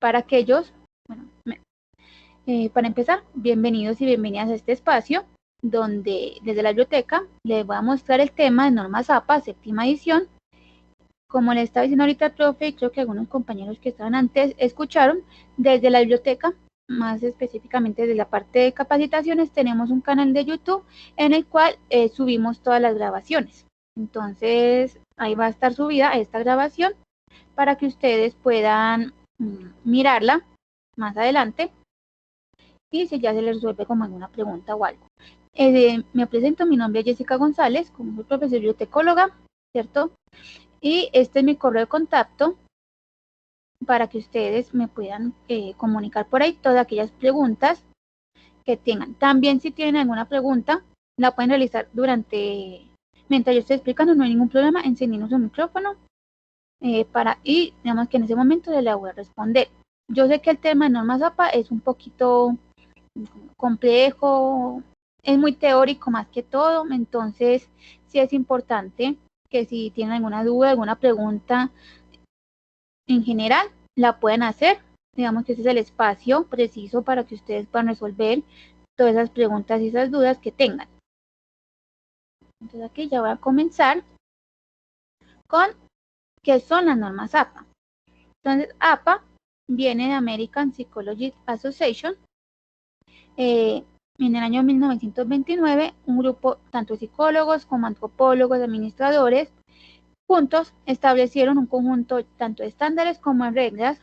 Para aquellos, bueno, para empezar, bienvenidos y bienvenidas a este espacio donde desde la biblioteca les voy a mostrar el tema de normas APA, séptima edición. Como le estaba diciendo ahorita el profe, y creo que algunos compañeros que estaban antes escucharon, desde la biblioteca, más específicamente desde la parte de capacitaciones, tenemos un canal de YouTube en el cual subimos todas las grabaciones. Entonces, ahí va a estar subida esta grabación para que ustedes puedan mirarla más adelante y si ya se les resuelve como alguna pregunta o algo. Me presento, mi nombre es Jessica González, como soy profesora bibliotecóloga, ¿cierto? Y este es mi correo de contacto para que ustedes me puedan comunicar por ahí todas aquellas preguntas que tengan. También si tienen alguna pregunta, la pueden realizar mientras yo estoy explicando, no hay ningún problema, encendiendo su micrófono y digamos que en ese momento le voy a responder. Yo sé que el tema de normas APA es un poquito complejo, es muy teórico más que todo, entonces sí es importante que si tienen alguna duda, alguna pregunta en general, la pueden hacer. Digamos que ese es el espacio preciso para que ustedes puedan resolver todas esas preguntas y esas dudas que tengan. Entonces aquí ya voy a comenzar con qué son las normas APA. Entonces APA viene de American Psychological Association. En el año 1929, un grupo tanto de psicólogos como antropólogos, administradores, juntos establecieron un conjunto tanto de estándares como de reglas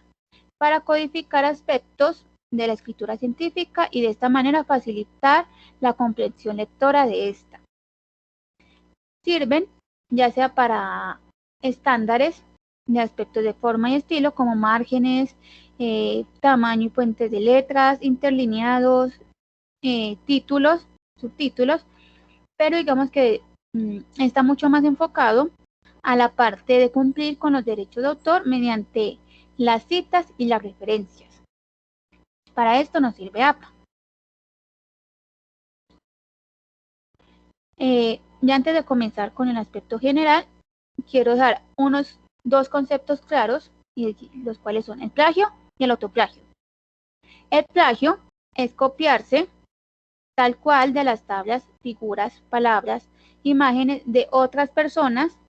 para codificar aspectos de la escritura científica y de esta manera facilitar la comprensión lectora de esta. Sirven ya sea para estándares de aspectos de forma y estilo como márgenes, tamaño y puentes de letras, interlineados, títulos, subtítulos, pero digamos que está mucho más enfocado a la parte de cumplir con los derechos de autor mediante las citas y las referencias. Para esto nos sirve APA. Ya antes de comenzar con el aspecto general, quiero dar dos conceptos claros, los cuales son el plagio y el autoplagio. El plagio es copiarse tal cual de las tablas, figuras, palabras, imágenes de otras personas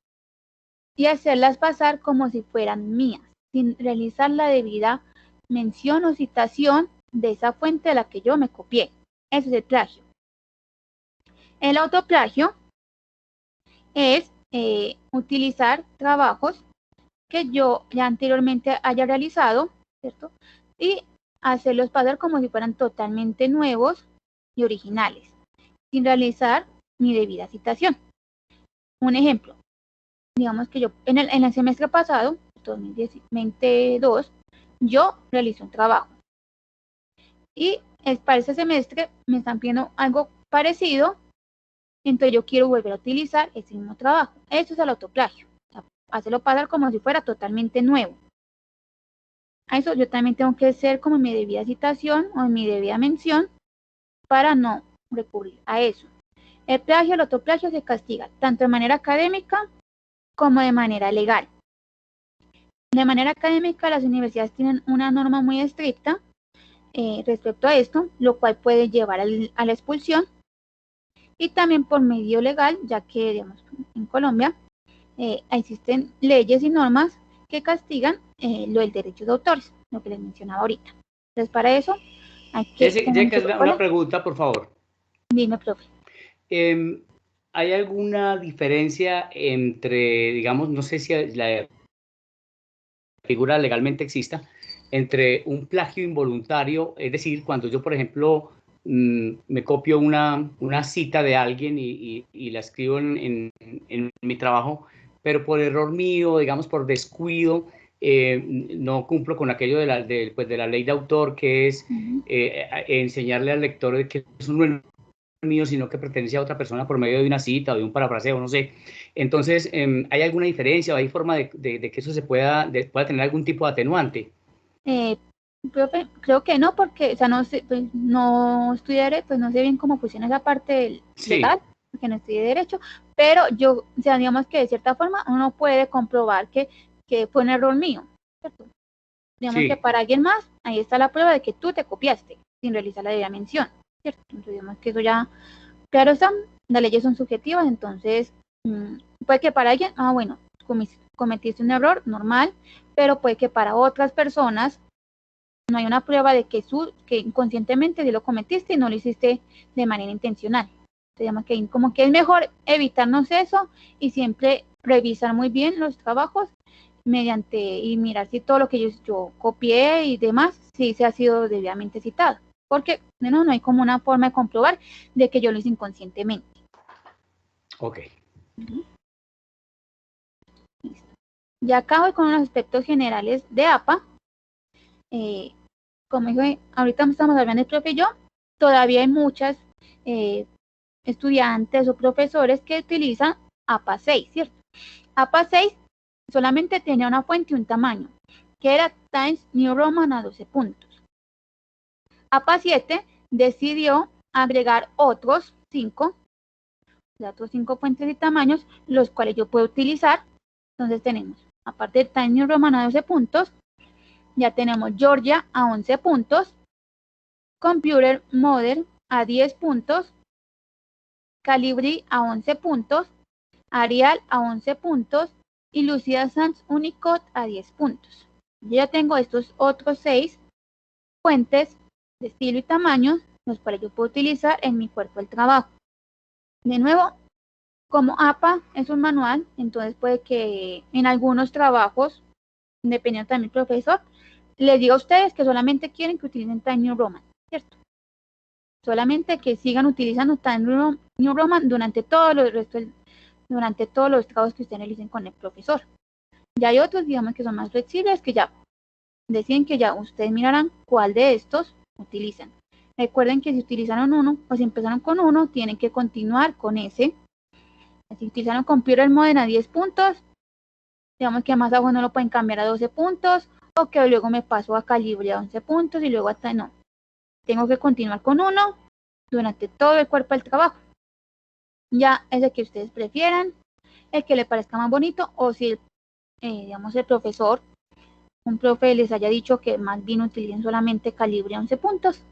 y hacerlas pasar como si fueran mías, sin realizar la debida mención o citación de esa fuente de la que yo me copié. Eso es el plagio. El autoplagio es utilizar trabajos que yo ya anteriormente haya realizado, ¿cierto? Y hacerlos pasar como si fueran totalmente nuevos y originales, sin realizar mi debida citación. Un ejemplo, digamos que yo en el semestre pasado, 2022, yo realicé un trabajo y para ese semestre me están pidiendo algo parecido, entonces yo quiero volver a utilizar ese mismo trabajo. Eso es el autoplagio, o sea, hacerlo pasar como si fuera totalmente nuevo. A eso yo también tengo que hacer como mi debida citación o mi debida mención para no recurrir a eso. El plagio, el autoplagio se castiga tanto de manera académica como de manera legal. De manera académica, las universidades tienen una norma muy estricta respecto a esto, lo cual puede llevar a la expulsión, y también por medio legal, ya que digamos, en Colombia existen leyes y normas que castigan lo del derecho de autores, lo que les mencionaba ahorita. Entonces, para eso hay que tener Jessica, una pregunta, por favor. Dime, profe. ¿Hay alguna diferencia entre, digamos, no sé si la figura legalmente exista, entre un plagio involuntario, es decir, cuando yo, por ejemplo, me copio una cita de alguien y la escribo en mi trabajo, pero por error mío, digamos, por descuido, no cumplo con aquello de la ley de autor, que es enseñarle al lector de que eso no es mío, sino que pertenece a otra persona por medio de una cita o de un parafraseo, no sé. Entonces, ¿hay alguna diferencia o hay forma de que eso pueda tener algún tipo de atenuante? Profe, creo que no, porque, o sea, no sé, pues, no estudiaré, pues no sé bien cómo funciona esa parte legal, sí, porque no estudié derecho, pero yo, o sea, digamos que de cierta forma uno puede comprobar que fue un error mío, ¿cierto? Digamos que para alguien más, ahí está la prueba de que tú te copiaste sin realizar la debida mención, ¿cierto? Entonces, digamos que eso ya, claro está, las leyes son subjetivas, entonces puede que para alguien, bueno, cometiste un error normal, pero puede que para otras personas no hay una prueba de que inconscientemente sí lo cometiste y no lo hiciste de manera intencional. Digamos que como que es mejor evitarnos eso y siempre revisar muy bien los trabajos y mirar si todo lo que yo copié y demás, si se ha sido debidamente citado. Porque no hay como una forma de comprobar de que yo lo hice inconscientemente. Ok. Listo. Ya acabo con los aspectos generales de APA. Como dije, ahorita estamos hablando el profe y yo, todavía hay muchas estudiantes o profesores que utilizan APA 6, ¿cierto? APA 6 solamente tenía una fuente y un tamaño, que era Times New Roman a 12 puntos. APA 7 decidió agregar otros 5 fuentes y tamaños, los cuales yo puedo utilizar. Entonces tenemos, aparte de Times New Roman a 12 puntos, ya tenemos Georgia a 11 puntos, Computer Modern a 10 puntos, Calibri a 11 puntos, Arial a 11 puntos y Lucida Sans Unicode a 10 puntos. Yo ya tengo estos otros 6 fuentes de estilo y tamaño, los cuales yo puedo utilizar en mi cuerpo de trabajo. De nuevo, como APA es un manual, entonces puede que en algunos trabajos, dependiendo también del profesor, les diga a ustedes que solamente quieren que utilicen Times New Roman, ¿cierto? Solamente que sigan utilizando Times New Roman durante todos los trabajos que ustedes realicen con el profesor. Ya hay otros, digamos, que son más flexibles, que ya deciden que ya ustedes mirarán cuál de estos utilizan. Recuerden que si utilizaron uno o si empezaron con uno, tienen que continuar con ese. Si utilizaron Computer Modern a 10 puntos, digamos que más abajo no lo pueden cambiar a 12 puntos, o que luego me paso a Calibre a 11 puntos y luego hasta no. Tengo que continuar con uno durante todo el cuerpo del trabajo. Ya es el que ustedes prefieran, el que le parezca más bonito, o si digamos el profesor, un profe les haya dicho que más bien utilicen solamente Calibre 11 puntos,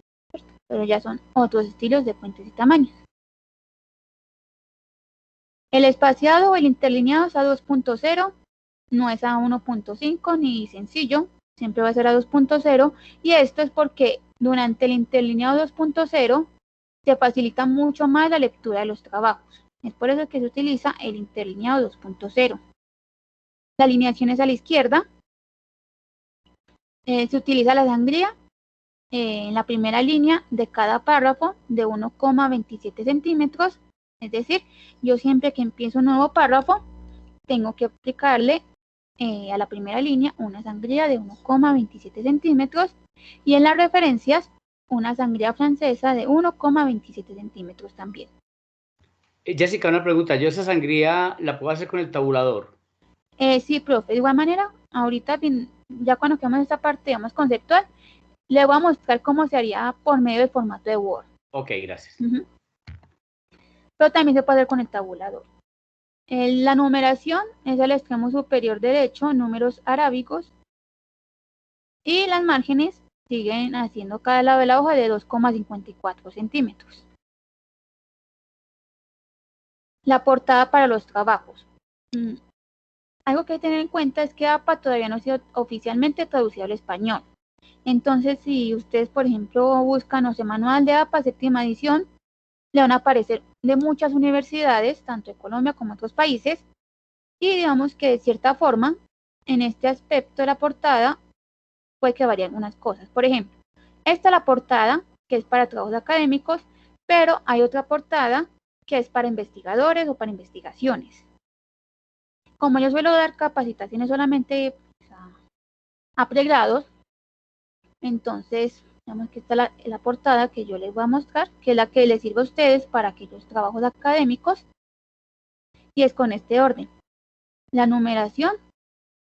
pero ya son otros estilos de fuentes y tamaños. El espaciado o el interlineado es a 2.0, no es a 1.5 ni sencillo, siempre va a ser a 2.0, y esto es porque durante el interlineado 2.0 se facilita mucho más la lectura de los trabajos. Es por eso que se utiliza el interlineado 2.0. La alineación es a la izquierda. Se utiliza la sangría en la primera línea de cada párrafo de 1,27 centímetros. Es decir, yo siempre que empiezo un nuevo párrafo, tengo que aplicarle a la primera línea una sangría de 1,27 centímetros y en las referencias una sangría francesa de 1,27 centímetros también. Jessica, una pregunta. ¿Yo esa sangría la puedo hacer con el tabulador? Sí, profe. De igual manera, ahorita ya cuando quedamos en esta parte, digamos, conceptual, le voy a mostrar cómo se haría por medio del formato de Word. Ok, gracias. Pero también se puede hacer con el tabulador. La numeración es al extremo superior derecho, números arábigos, y las márgenes siguen haciendo cada lado de la hoja de 2,54 centímetros. La portada para los trabajos. Algo que hay que tener en cuenta es que APA todavía no ha sido oficialmente traducido al español. Entonces, si ustedes, por ejemplo, buscan, manual de APA, séptima edición, le van a aparecer de muchas universidades, tanto de Colombia como de otros países, y digamos que de cierta forma, en este aspecto de la portada, puede que varíen algunas cosas. Por ejemplo, esta es la portada, que es para trabajos académicos, pero hay otra portada que es para investigadores o para investigaciones. Como yo suelo dar capacitaciones solamente a pregrados, entonces, digamos que esta es la portada que yo les voy a mostrar, que es la que les sirve a ustedes para aquellos trabajos académicos, y es con este orden. La numeración,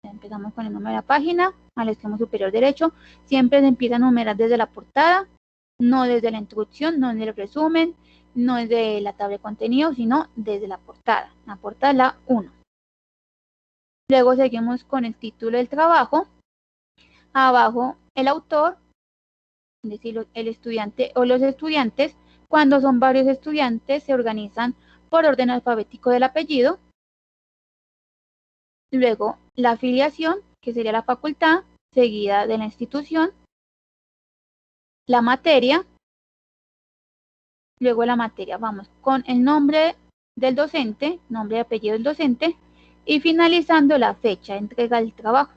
ya empezamos con el número de la página, al extremo superior derecho, siempre se empieza a numerar desde la portada, no desde la introducción, no desde el resumen, no desde la tabla de contenido, sino desde la portada. La portada es la 1. Luego seguimos con el título del trabajo. Abajo el autor, es decir, el estudiante o los estudiantes. Cuando son varios estudiantes se organizan por orden alfabético del apellido. Luego la afiliación, que sería la facultad, seguida de la institución. La materia. Luego la materia, vamos con el nombre del docente, nombre y apellido del docente, y finalizando la fecha de entrega del trabajo.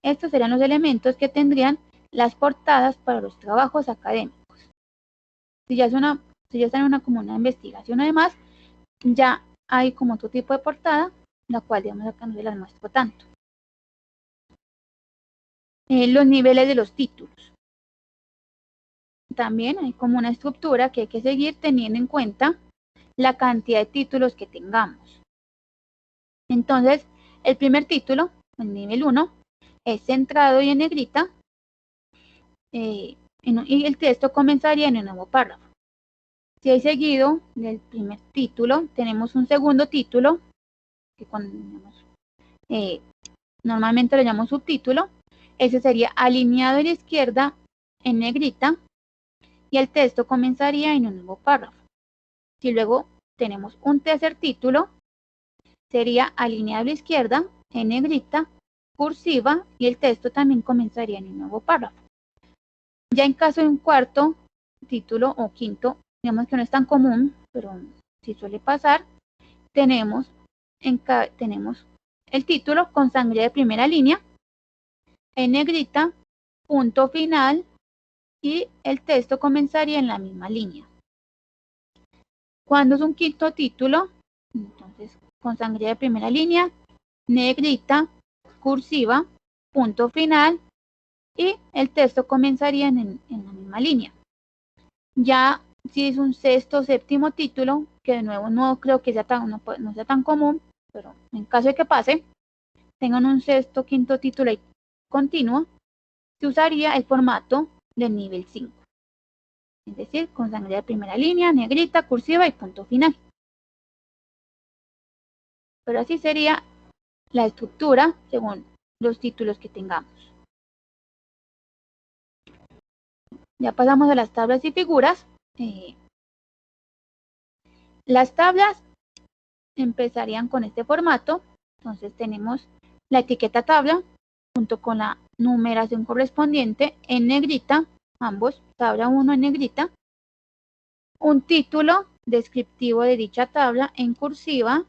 Estos serían los elementos que tendrían las portadas para los trabajos académicos. Si ya está en como una investigación, además, ya hay como otro tipo de portada, la cual digamos acá no se las muestro tanto. Los niveles de los títulos. También hay como una estructura que hay que seguir teniendo en cuenta la cantidad de títulos que tengamos. Entonces, el primer título, el nivel 1, es centrado y en negrita, y el texto comenzaría en un nuevo párrafo. Si hay seguido del primer título, tenemos un segundo título, que normalmente lo llamamos subtítulo. Ese sería alineado a la izquierda en negrita, y el texto comenzaría en un nuevo párrafo. Si luego tenemos un tercer título, sería alineado a la izquierda en negrita, cursiva, y el texto también comenzaría en un nuevo párrafo. Ya en caso de un cuarto título o quinto, digamos que no es tan común, pero sí suele pasar, tenemos el título con sangre de primera línea, en negrita, punto final, y el texto comenzaría en la misma línea. Cuando es un quinto título, entonces con sangre de primera línea, negrita, cursiva, punto final, y el texto comenzaría en la misma línea. Ya si es un sexto o séptimo título, que de nuevo no creo que no sea tan común, pero en caso de que pase, tengan un sexto, quinto título y continuo, se usaría el formato del nivel 5. Es decir, con sangre de primera línea, negrita, cursiva y punto final. Pero así sería la estructura según los títulos que tengamos. Ya pasamos a las tablas y figuras. Las tablas empezarían con este formato. Entonces tenemos la etiqueta tabla junto con la numeración correspondiente en negrita, ambos, tabla 1 en negrita, un título descriptivo de dicha tabla en cursiva.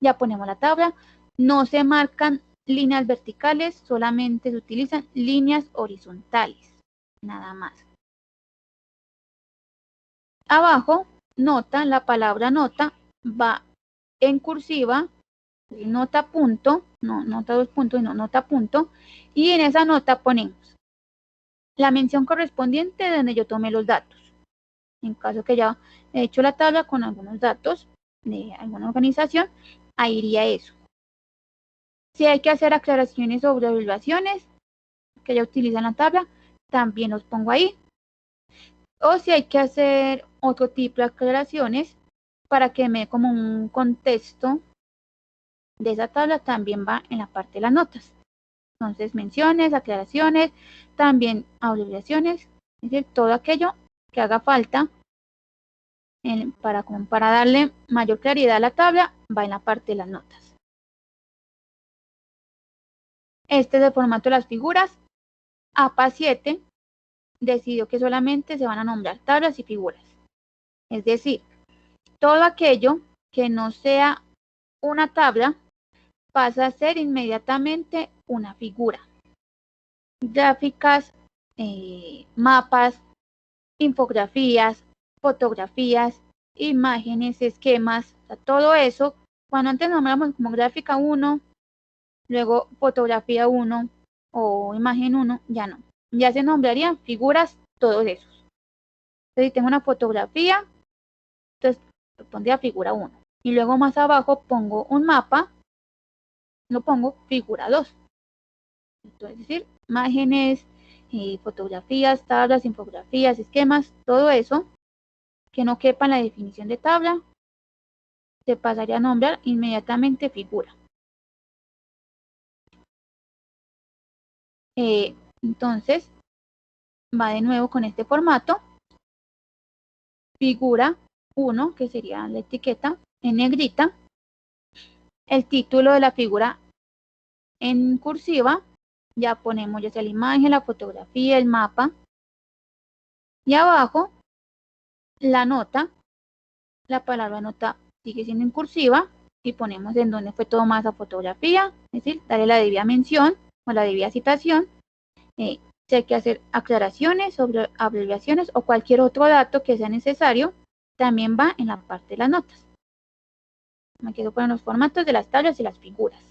Ya ponemos la tabla, no se marcan líneas verticales, solamente se utilizan líneas horizontales, nada más. Abajo, nota, la palabra nota va en cursiva, nota punto, no nota 2 puntos, sino nota punto, y en esa nota ponemos la mención correspondiente de donde yo tomé los datos. En caso que ya he hecho la tabla con algunos datos de alguna organización, ahí iría eso. Si hay que hacer aclaraciones sobre abreviaciones que ya utilizan la tabla, también los pongo ahí. O si hay que hacer otro tipo de aclaraciones para que me dé como un contexto de esa tabla, también va en la parte de las notas. Entonces, menciones, aclaraciones, también abreviaciones, es decir, todo aquello que haga falta para darle mayor claridad a la tabla, va en la parte de las notas. Este es el formato de las figuras. APA 7 decidió que solamente se van a nombrar tablas y figuras. Es decir, todo aquello que no sea una tabla pasa a ser inmediatamente una figura. Gráficas, mapas, infografías, fotografías, imágenes, esquemas, o sea, todo eso, cuando antes nombramos como gráfica 1, luego fotografía 1 o imagen 1, ya no. Ya se nombrarían figuras todos esos. Entonces, si tengo una fotografía, entonces pondría figura 1. Y luego más abajo pongo un mapa, lo pongo figura 2. Entonces, es decir, imágenes, fotografías, tablas, infografías, esquemas, todo eso que no quepa en la definición de tabla, se pasaría a nombrar inmediatamente figura. Entonces, va de nuevo con este formato. Figura 1, que sería la etiqueta en negrita. El título de la figura en cursiva. Ya ponemos ya sea la imagen, la fotografía, el mapa. Y abajo, la nota. La palabra nota sigue siendo en cursiva. Y ponemos en donde fue tomada esa fotografía. Es decir, darle la debida mención o la debida citación. Si hay que hacer aclaraciones sobre abreviaciones o cualquier otro dato que sea necesario, también va en la parte de las notas. Me quedo con los formatos de las tablas y las figuras.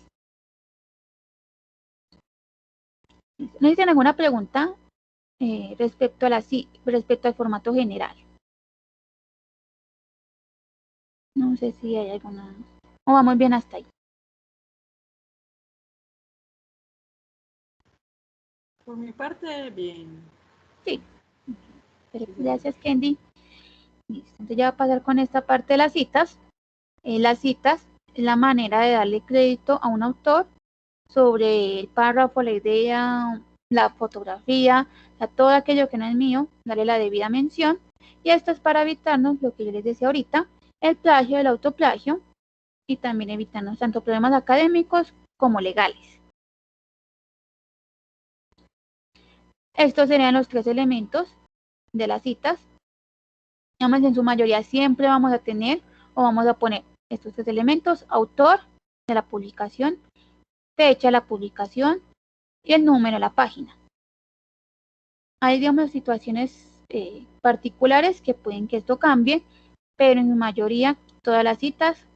¿No dicen alguna pregunta respecto al formato general? No sé si hay alguna. O vamos bien hasta ahí. Por mi parte, bien. Sí. Gracias, Kendi. Listo. Entonces ya va a pasar con esta parte de las citas. Las citas es la manera de darle crédito a un autor sobre el párrafo, la idea, la fotografía, todo aquello que no es mío, darle la debida mención. Y esto es para evitarnos lo que yo les decía ahorita, el plagio, el autoplagio, y también evitarnos tanto problemas académicos como legales. Estos serían los 3 elementos de las citas. Además, en su mayoría siempre vamos a tener o vamos a poner estos 3 elementos: autor de la publicación, fecha de la publicación y el número de la página. Hay, digamos, situaciones particulares que pueden que esto cambie, pero en su mayoría todas las citas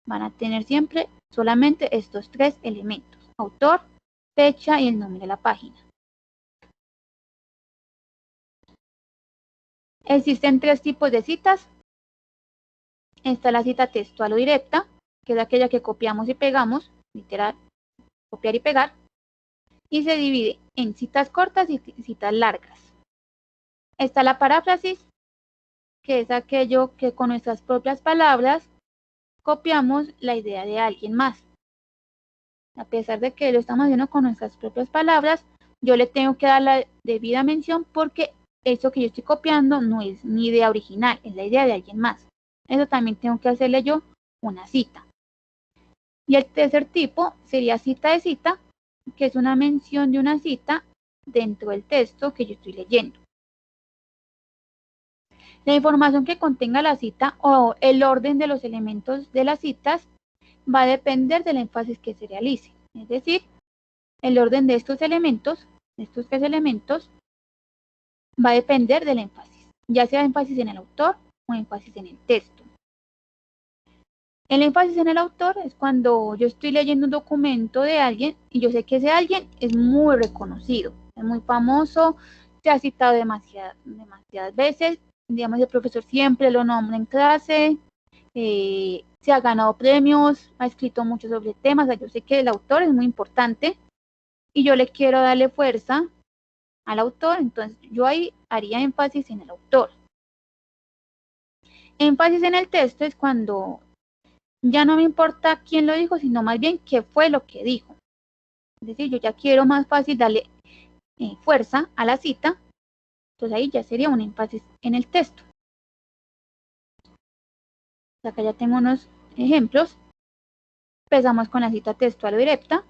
van a tener siempre solamente estos 3 elementos: autor, fecha y el número de la página. Existen 3 tipos de citas. Está la cita textual o directa, que es aquella que copiamos y pegamos, literal, copiar y pegar, y se divide en citas cortas y citas largas. Está la paráfrasis, que es aquello que con nuestras propias palabras copiamos la idea de alguien más. A pesar de que lo estamos haciendo con nuestras propias palabras, yo le tengo que dar la debida mención porque eso que yo estoy copiando no es mi idea original, es la idea de alguien más. Eso también tengo que hacerle yo una cita. Y el tercer tipo sería cita de cita, que es una mención de una cita dentro del texto que yo estoy leyendo. La información que contenga la cita o el orden de los elementos de las citas va a depender del énfasis que se realice. Es decir, el orden de estos elementos, estos 3 elementos, va a depender del énfasis, ya sea énfasis en el autor o énfasis en el texto. El énfasis en el autor es cuando yo estoy leyendo un documento de alguien y yo sé que ese alguien es muy reconocido, es muy famoso, se ha citado demasiadas veces, digamos, el profesor siempre lo nombra en clase, se ha ganado premios, ha escrito mucho sobre temas, o sea, yo sé que el autor es muy importante y yo le quiero darle fuerza al autor, entonces yo ahí haría énfasis en el autor. Énfasis en el texto es cuando ya no me importa quién lo dijo, sino más bien qué fue lo que dijo. Es decir, yo ya quiero más fácil darle fuerza a la cita, entonces ahí ya sería un énfasis en el texto. Acá ya tengo unos ejemplos. Empezamos con la cita textual o directa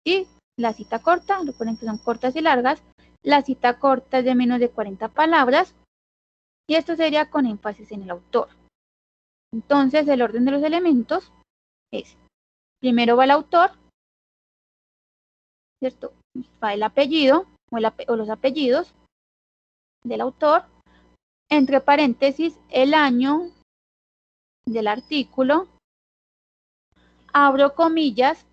y la cita corta, recuerden que son cortas y largas. La cita corta es de menos de 40 palabras y esto sería con énfasis en el autor. Entonces, el orden de los elementos es: primero va el autor, ¿cierto? Va el apellido o los apellidos del autor, entre paréntesis el año del artículo, abro comillas,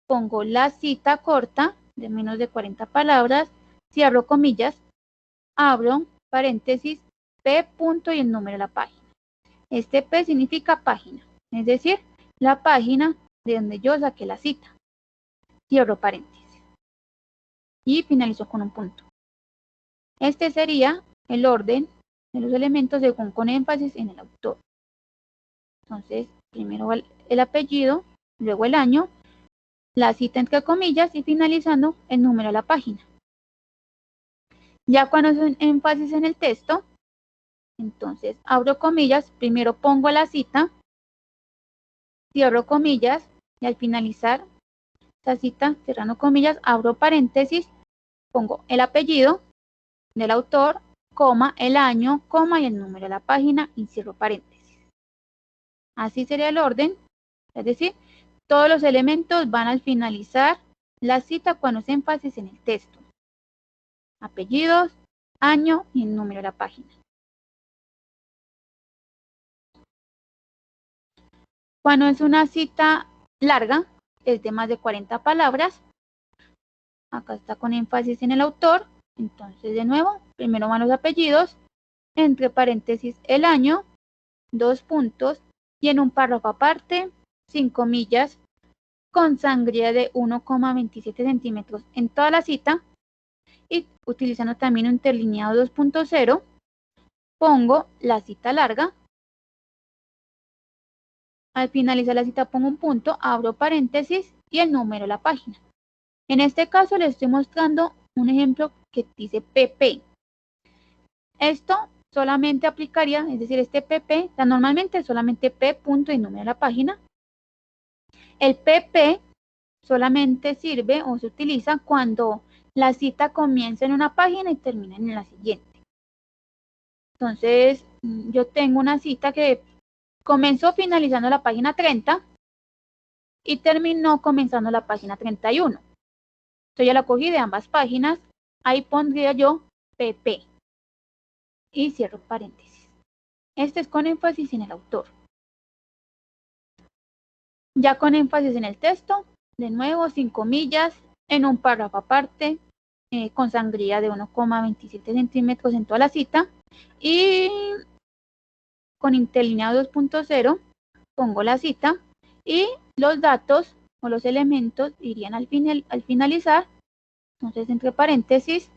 pongo la cita corta de menos de 40 palabras, cierro comillas, abro paréntesis, P punto y el número de la página. Este P significa página, es decir, la página de donde yo saqué la cita. Cierro paréntesis. Y finalizo con un punto. Este sería el orden de los elementos según con énfasis en el autor. Entonces, primero el apellido, luego el año, la cita entre comillas y finalizando el número de la página. Ya cuando es un énfasis en el texto, entonces abro comillas, primero pongo la cita, cierro comillas y al finalizar esta cita, cerrando comillas, abro paréntesis, pongo el apellido del autor, coma, el año, coma y el número de la página y cierro paréntesis. Así sería el orden, es decir, todos los elementos van al finalizar la cita cuando es énfasis en el texto. Apellidos, año y el número de la página. Cuando es una cita larga, es de más de 40 palabras. Acá está con énfasis en el autor. Entonces, de nuevo, primero van los apellidos, entre paréntesis el año, 2 puntos, y en un párrafo aparte, 5 comillas, con sangría de 1,27 centímetros en toda la cita, y utilizando también un interlineado 2.0, pongo la cita larga. Al finalizar la cita pongo un punto, abro paréntesis y el número de la página. En este caso les estoy mostrando un ejemplo que dice PP. Esto solamente aplicaría, es decir, este PP, normalmente solamente P punto y número de la página. El PP solamente sirve o se utiliza cuando la cita comienza en una página y termina en la siguiente. Entonces, yo tengo una cita que comenzó finalizando la página 30 y terminó comenzando la página 31. Entonces ya la cogí de ambas páginas, ahí pondría yo PP y cierro paréntesis. Este es con énfasis en el autor. Ya con énfasis en el texto, de nuevo, sin comillas, en un párrafo aparte, con sangría de 1,27 centímetros en toda la cita, y con interlineado 2.0 pongo la cita y los datos o los elementos irían al finalizar. Entonces, entre paréntesis,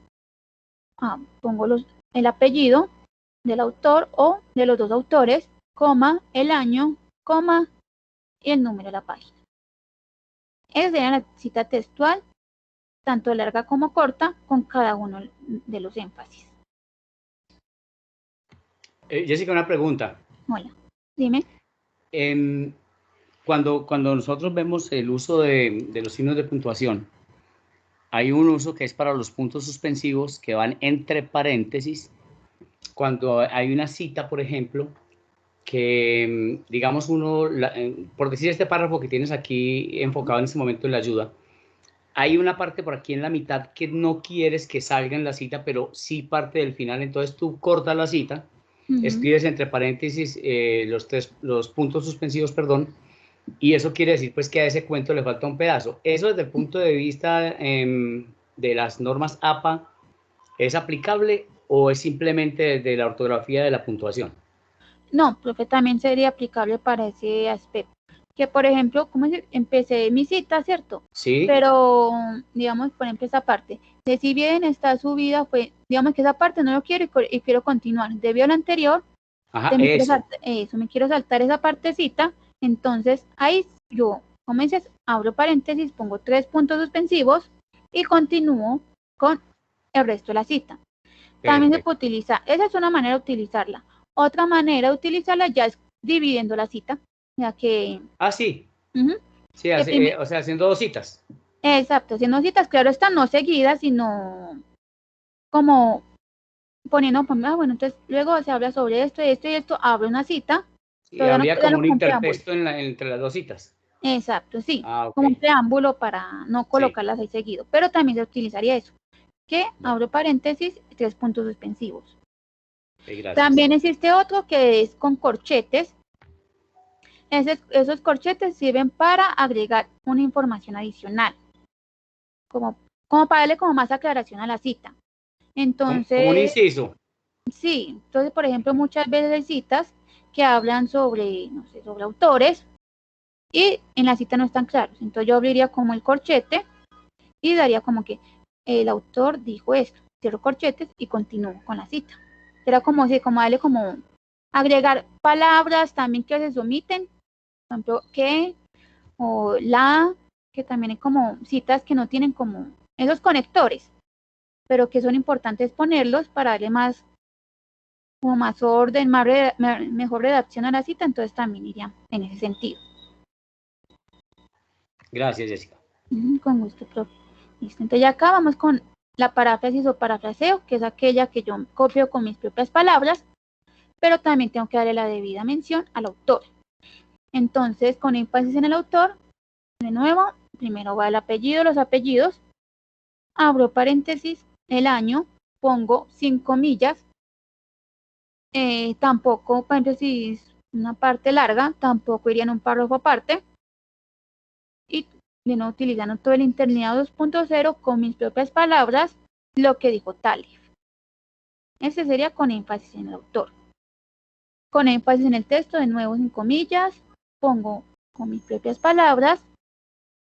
pongo el apellido del autor o de los dos autores, coma, el año, coma y el número de la página. Esa sería la cita textual, tanto larga como corta, con cada uno de los énfasis. Jessica, una pregunta. Hola, dime. Cuando nosotros vemos el uso de los signos de puntuación, hay un uso que es para los puntos suspensivos que van entre paréntesis. Cuando hay una cita, por ejemplo, que digamos por decir este párrafo que tienes aquí enfocado en este momento en la ayuda, hay una parte por aquí en la mitad que no quieres que salga en la cita, pero sí parte del final, entonces tú cortas la cita, escribes entre paréntesis los puntos suspensivos, perdón, y eso quiere decir pues que a ese cuento le falta un pedazo. Eso desde el punto de vista de las normas APA, ¿es aplicable o es simplemente desde la ortografía de la puntuación? No, profe, también sería aplicable para ese aspecto. Que, por ejemplo, como empecé mi cita, ¿cierto? Sí. Pero, digamos, por ejemplo, esa parte, de si bien está subida, fue, digamos que esa parte no lo quiero y quiero continuar. Debido a lo anterior, Ajá, me quiero saltar esa partecita, entonces ahí yo, como dices, abro paréntesis, pongo 3 puntos suspensivos y continúo con el resto de la cita. También se puede utilizar, esa es una manera de utilizarla. Otra manera de utilizarla ya es dividiendo la cita, ya que... sí. Uh-huh, Sí, o sea, haciendo 2 citas. Exacto, haciendo citas, claro, están no seguidas, sino como poniendo, bueno, entonces luego se habla sobre esto y esto, abre una cita. Y habría como un intertexto entre las 2 citas. Exacto, sí, okay. Como un preámbulo para no colocarlas ahí seguido, pero también se utilizaría eso, que abro paréntesis, 3 puntos suspensivos. También existe otro que es con corchetes. Esos corchetes sirven para agregar una información adicional, como para darle como más aclaración a la cita. Entonces, como un inciso. Sí, entonces, por ejemplo, muchas veces hay citas que hablan sobre, no sé, sobre autores y en la cita no están claros. Entonces yo abriría como el corchete y daría como que el autor dijo esto, cierro corchetes y continúo con la cita. Será como darle como agregar palabras también que se omiten, por ejemplo, que o la, que también hay como citas que no tienen como esos conectores, pero que son importantes ponerlos para darle más, como más orden, mejor redacción a la cita, entonces también iría en ese sentido. Gracias, Jessica. Con gusto, profe. Listo, entonces ya acá vamos con la paráfrasis o parafraseo, que es aquella que yo copio con mis propias palabras, pero también tengo que darle la debida mención al autor. Entonces, con énfasis en el autor, de nuevo, primero va el apellido, los apellidos, abro paréntesis, el año, pongo 5 comillas, tampoco paréntesis, una parte larga, tampoco iría en un párrafo aparte, y de nuevo utilizando todo el interlineado 2.0 con mis propias palabras, lo que dijo Taleb. Ese sería con énfasis en el autor. Con énfasis en el texto, de nuevo sin comillas, pongo con mis propias palabras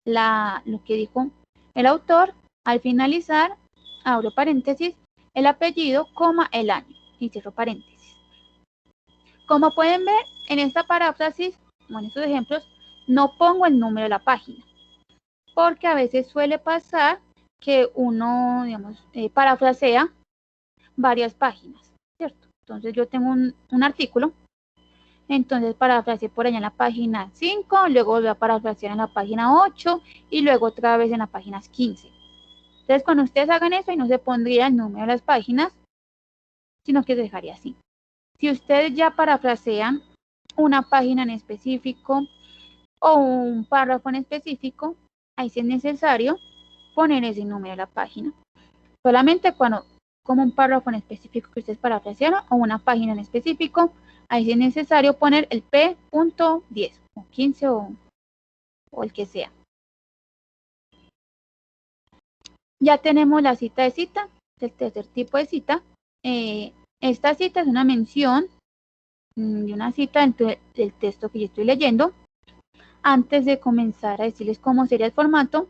lo que dijo el autor. Al finalizar, abro paréntesis, el apellido, coma, el año, y cierro paréntesis. Como pueden ver, en esta paráfrasis, o en estos ejemplos, no pongo el número de la página, porque a veces suele pasar que uno, digamos, parafrasea varias páginas, ¿cierto? Entonces yo tengo un artículo, entonces parafraseé por allá en la página 5, luego volví a parafrasear en la página 8 y luego otra vez en la página 15. Entonces cuando ustedes hagan eso, y no se pondría el número de las páginas, sino que se dejaría así. Si ustedes ya parafrasean una página en específico o un párrafo en específico, ahí sí es necesario poner ese número de la página. Solamente cuando, como un párrafo en específico que ustedes parafrasearon o una página en específico, ahí sí es necesario poner el P.10 o 15 o el que sea. Ya tenemos la cita de cita, el tercer tipo de cita. Esta cita es una mención de una cita dentro del texto que yo estoy leyendo. Antes de comenzar a decirles cómo sería el formato,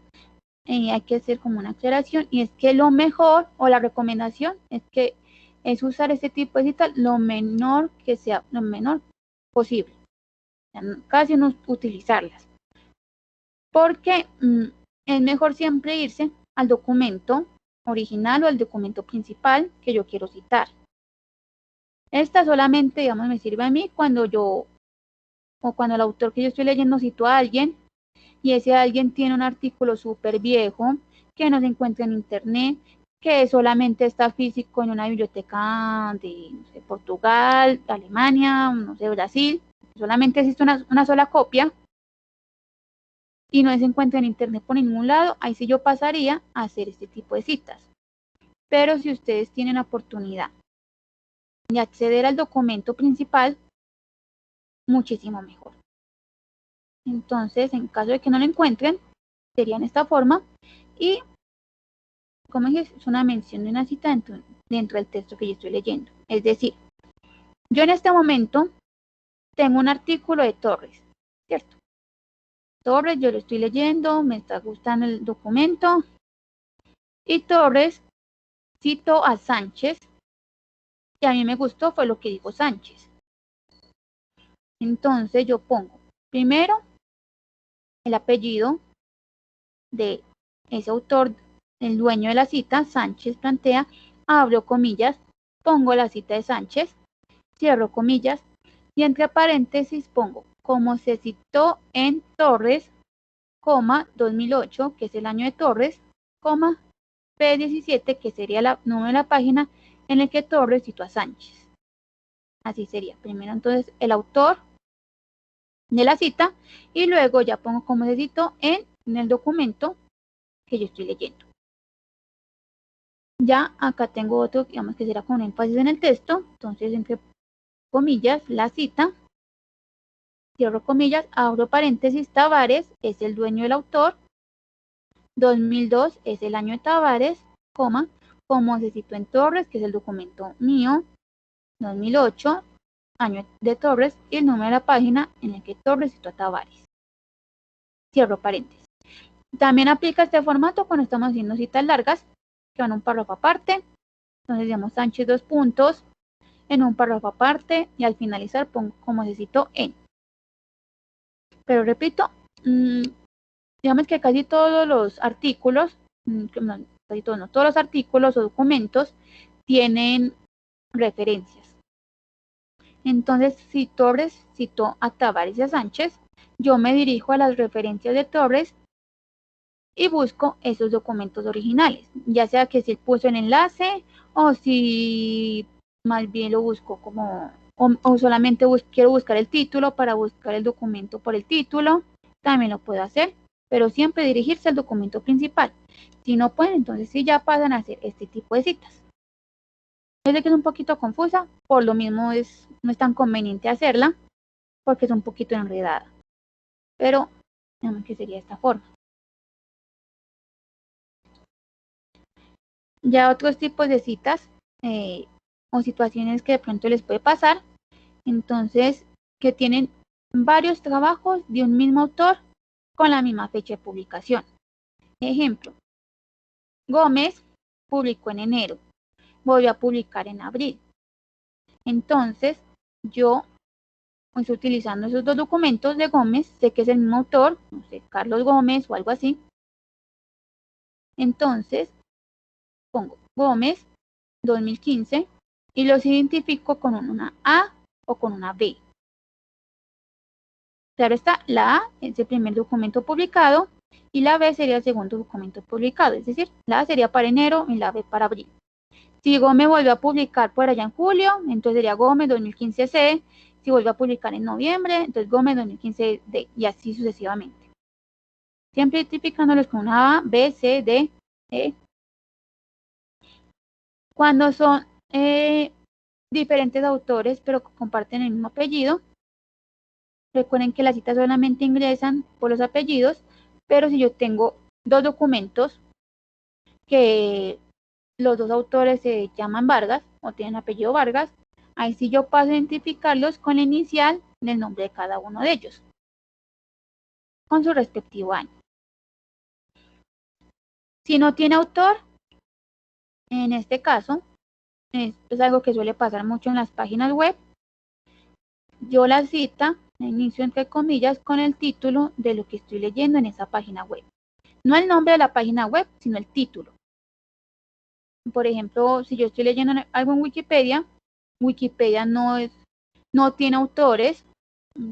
hay que hacer como una aclaración, y es que lo mejor o la recomendación es usar este tipo de cita lo menor posible, casi no utilizarlas, porque es mejor siempre irse al documento original o al documento principal que yo quiero citar. Esta solamente, digamos, me sirve a mí cuando el autor que yo estoy leyendo citó a alguien, y ese alguien tiene un artículo súper viejo que no se encuentra en internet, que solamente está físico en una biblioteca de, no sé, Portugal, Alemania, no sé, Brasil, solamente existe una sola copia y no se encuentra en internet por ningún lado. Ahí sí yo pasaría a hacer este tipo de citas. Pero si ustedes tienen la oportunidad de acceder al documento principal, muchísimo mejor. Entonces, en caso de que no lo encuentren, sería en esta forma, y como dije, es una mención de una cita dentro del texto que yo estoy leyendo. Es decir, yo en este momento tengo un artículo de Torres, ¿cierto? Torres, yo lo estoy leyendo, me está gustando el documento, y Torres citó a Sánchez, y a mí me gustó fue lo que dijo Sánchez. Entonces yo pongo primero el apellido de ese autor, el dueño de la cita. Sánchez plantea, abro comillas, pongo la cita de Sánchez, cierro comillas, y entre paréntesis pongo como se citó en Torres, 2008, que es el año de Torres, P17, que sería el número de la página en el que Torres citó a Sánchez. Así sería. Primero entonces el autor de la cita, y luego ya pongo como se citó en el documento que yo estoy leyendo. Ya acá tengo otro, digamos, que será con énfasis en el texto. Entonces, entre comillas, la cita, cierro comillas, abro paréntesis, Tavares es el dueño del autor, 2002 es el año de Tavares, como se citó en Torres, que es el documento mío, 2008, año de Torres, y el número de la página en el que Torres citó a Tavares. Cierro paréntesis. También aplica este formato cuando estamos haciendo citas largas, que van un párrafo aparte. Entonces, digamos, Sánchez 2 puntos, en un párrafo aparte, y al finalizar pongo como se citó en. Pero repito, digamos que casi todos los artículos, no, casi todos, no, todos los artículos o documentos tienen referencias. Entonces, si Torres citó a Tavares y a Sánchez, yo me dirijo a las referencias de Torres y busco esos documentos originales, ya sea que si él puso el enlace o si más bien lo busco como, o solamente quiero buscar el título para buscar el documento por el título, también lo puedo hacer, pero siempre dirigirse al documento principal. Si no pueden, entonces sí ya pasan a hacer este tipo de citas. Yo sé que es un poquito confusa, por lo mismo no es tan conveniente hacerla, porque es un poquito enredada, pero digamos que sería de esta forma. Ya otros tipos de citas o situaciones que de pronto les puede pasar, entonces que tienen varios trabajos de un mismo autor con la misma fecha de publicación. Ejemplo, Gómez publicó en enero, volvió a publicar en abril. Entonces, yo estoy utilizando esos dos documentos de Gómez, sé que es el mismo autor, no sé, Carlos Gómez o algo así. Entonces, pongo Gómez 2015 y los identifico con una A o con una B. Claro está, la A es el primer documento publicado y la B sería el segundo documento publicado, es decir, la A sería para enero y la B para abril. Si Gómez volvió a publicar por allá en julio, entonces sería Gómez 2015 C. Si volvió a publicar en noviembre, entonces Gómez 2015 D, y así sucesivamente. Siempre identificándolos con una A, B, C, D, E. Cuando son diferentes autores, pero comparten el mismo apellido, recuerden que las citas solamente ingresan por los apellidos, pero si yo tengo dos documentos que los dos autores se llaman Vargas o tienen apellido Vargas, ahí sí yo paso a identificarlos con la inicial del nombre de cada uno de ellos, con su respectivo año. Si no tiene autor, en este caso, es algo que suele pasar mucho en las páginas web, yo la cita la inicio entre comillas con el título de lo que estoy leyendo en esa página web. No el nombre de la página web, sino el título. Por ejemplo, si yo estoy leyendo algo en Wikipedia, Wikipedia no tiene autores,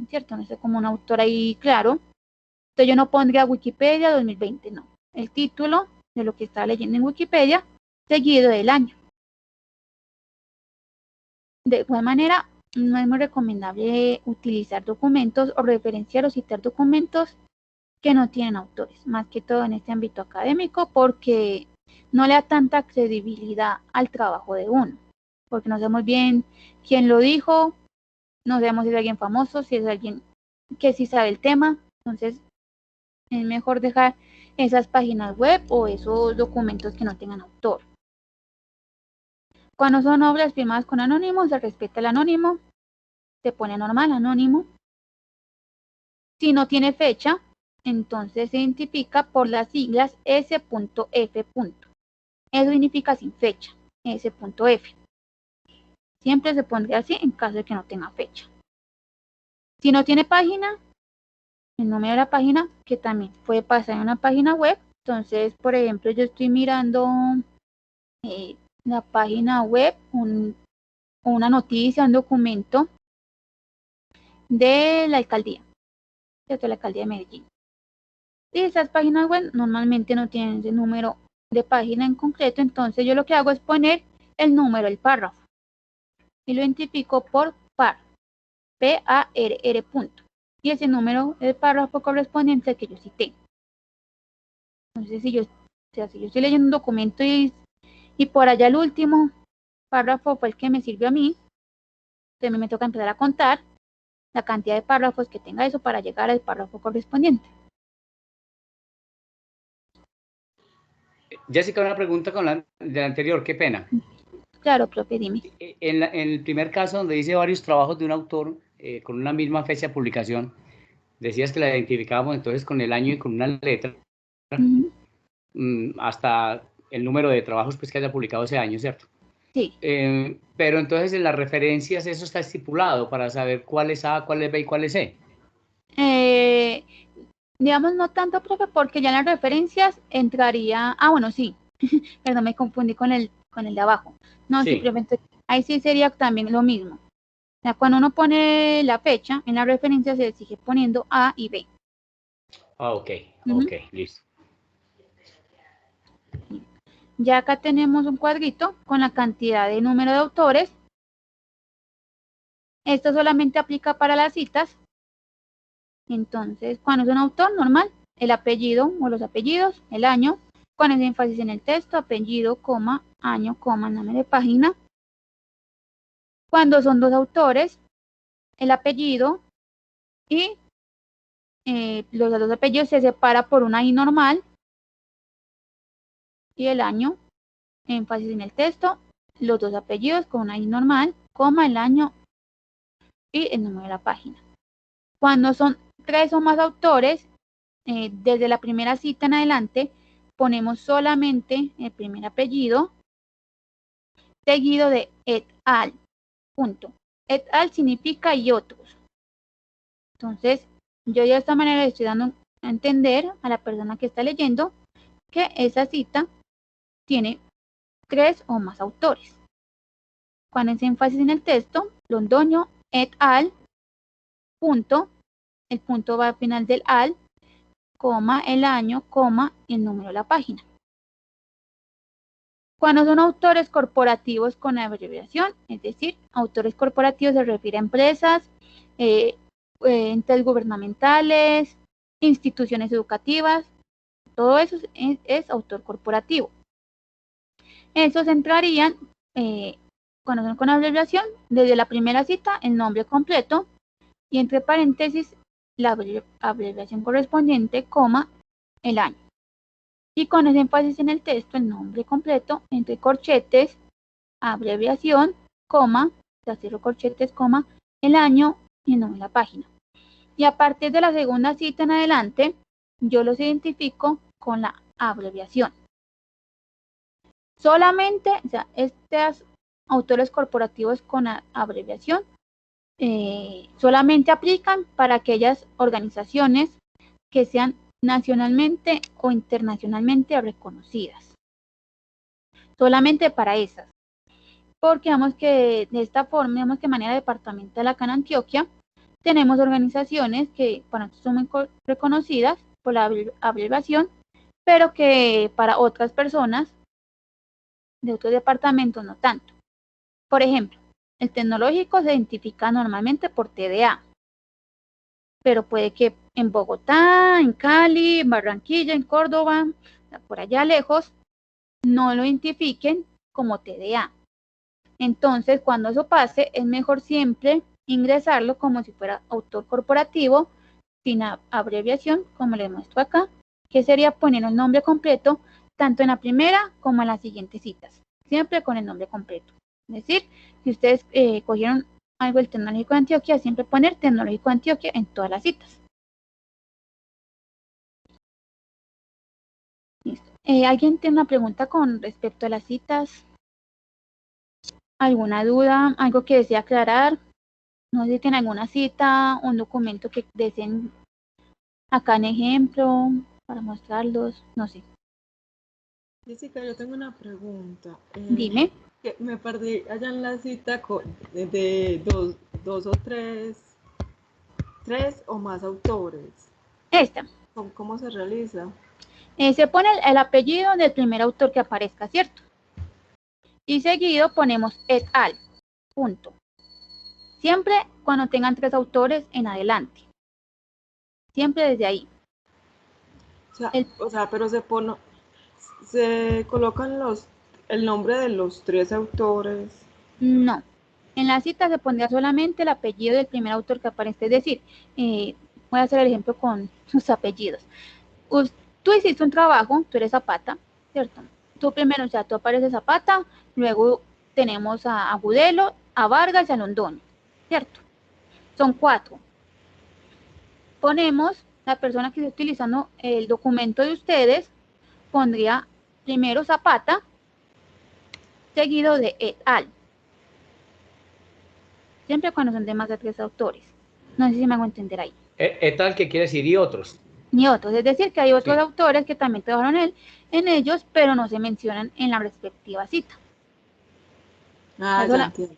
¿cierto? No es como un autor ahí claro. Entonces yo no pondría Wikipedia 2020, no. El título de lo que estaba leyendo en Wikipedia, seguido del año. De igual manera, no es muy recomendable utilizar documentos o referenciar o citar documentos que no tienen autores, más que todo en este ámbito académico, porque no le da tanta credibilidad al trabajo de uno, porque no sabemos bien quién lo dijo, no sabemos si es alguien famoso, si es alguien que sí sabe el tema, entonces es mejor dejar esas páginas web o esos documentos que no tengan autor. Cuando son obras firmadas con anónimo, se respeta el anónimo, se pone normal anónimo. Si no tiene fecha, entonces se identifica por las siglas S.F. Eso significa sin fecha, S.F. Siempre se pondría así en caso de que no tenga fecha. Si no tiene página, el número de la página, que también puede pasar en una página web. Entonces, por ejemplo, yo estoy mirando la página web, una noticia, un documento de la alcaldía, de la alcaldía de Medellín. Y esas páginas web normalmente no tienen ese número de página en concreto, entonces yo lo que hago es poner el número del párrafo y lo identifico por par, P-A-R-R. Y ese número del párrafo correspondiente al que yo cité. Entonces, si yo estoy leyendo un documento y por allá el último párrafo fue el que me sirvió a mí, entonces me toca empezar a contar la cantidad de párrafos que tenga eso para llegar al párrafo correspondiente. Jessica, una pregunta con la anterior, qué pena. Claro, profe, dime. En el primer caso, donde dice varios trabajos de un autor con una misma fecha de publicación, decías que la identificábamos entonces con el año y con una letra, hasta el número de trabajos pues, que haya publicado ese año, ¿cierto? Sí. Pero entonces en las referencias eso está estipulado para saber cuál es A, cuál es B y cuál es C. Digamos, no tanto, profe, porque ya en las referencias entraría, bueno, sí, perdón, me confundí con el de abajo. No, sí, Sí. profe, entonces, ahí sí sería también lo mismo. O sea, cuando uno pone la fecha, en la referencia se sigue poniendo A y B. Ok, ok, listo. Ya acá tenemos un cuadrito con la cantidad de número de autores. Esto solamente aplica para las citas. Entonces, cuando es un autor normal, el apellido o los apellidos, el año, con ese énfasis en el texto, apellido, coma, año, coma, nombre de página. Cuando son dos autores, el apellido y los dos apellidos se separa por una I normal y el año, énfasis en el texto, los dos apellidos con una I normal, coma, el año y el número de la página. Cuando son tres o más autores, desde la primera cita en adelante, ponemos solamente el primer apellido, seguido de et al. Punto. Et al significa y otros. Entonces, yo de esta manera le estoy dando a entender a la persona que está leyendo que esa cita tiene tres o más autores. Cuando es énfasis en el texto, Londoño et al. Punto. El punto va al final del al, coma, el año, coma, y el número de la página. Cuando son autores corporativos con abreviación, es decir, autores corporativos se refiere a empresas, entes gubernamentales, instituciones educativas, todo eso es autor corporativo. Esos entrarían, cuando son con abreviación, desde la primera cita, el nombre completo, y entre paréntesis, la abreviación correspondiente, coma, el año. Y con ese énfasis en el texto, el nombre completo, entre corchetes, abreviación, coma, cierro corchetes, coma, el año y el nombre de la página. Y a partir de la segunda cita en adelante, yo los identifico con la abreviación. Solamente, o sea, estos autores corporativos con abreviación solamente aplican para aquellas organizaciones que sean nacionalmente o internacionalmente reconocidas. Solamente para esas. Porque vemos que de esta forma, vemos que de manera departamental acá en Antioquia, tenemos organizaciones que para nosotros son muy reconocidas por la abreviación, pero que para otras personas de otros departamentos no tanto. Por ejemplo, el tecnológico se identifica normalmente por TDA, pero puede que en Bogotá, en Cali, en Barranquilla, en Córdoba, por allá lejos, no lo identifiquen como TDA. Entonces, cuando eso pase, es mejor siempre ingresarlo como si fuera autor corporativo, sin abreviación, como les muestro acá, que sería poner el nombre completo, tanto en la primera como en las siguientes citas, siempre con el nombre completo. Es decir, si ustedes cogieron algo del Tecnológico de Antioquia, siempre poner Tecnológico de Antioquia en todas las citas. Listo. ¿Alguien tiene una pregunta con respecto a las citas? ¿Alguna duda? ¿Algo que desea aclarar? No sé si tienen alguna cita, un documento que deseen acá en ejemplo para mostrarlos, no sé. Jessica, yo tengo una pregunta. Dime. Que me perdí allá en la cita de dos o tres o más autores. Esta. ¿Cómo se realiza? Se pone el apellido del primer autor que aparezca, ¿cierto? Y seguido ponemos et al. Punto. Siempre cuando tengan tres autores en adelante. Siempre desde ahí. O sea, pero se colocan el nombre de los tres autores. No. En la cita se pondría solamente el apellido del primer autor que aparece. Es decir, voy a hacer el ejemplo con sus apellidos. Tú hiciste un trabajo, tú eres Zapata, ¿cierto? Tú primero, o sea, tú apareces Zapata, luego tenemos a Agudelo, a Vargas y a Londoño, ¿cierto? Son 4. Ponemos la persona que está utilizando el documento de ustedes, pondría primero Zapata, seguido de et al. Siempre cuando son de más de 3 autores. No sé si me hago entender ahí. Et al, que quiere decir y otros. ni otros. Es decir, que hay otros Sí. autores que también trabajaron en ellos, pero no se mencionan en la respectiva cita. Ah, ya entiendo.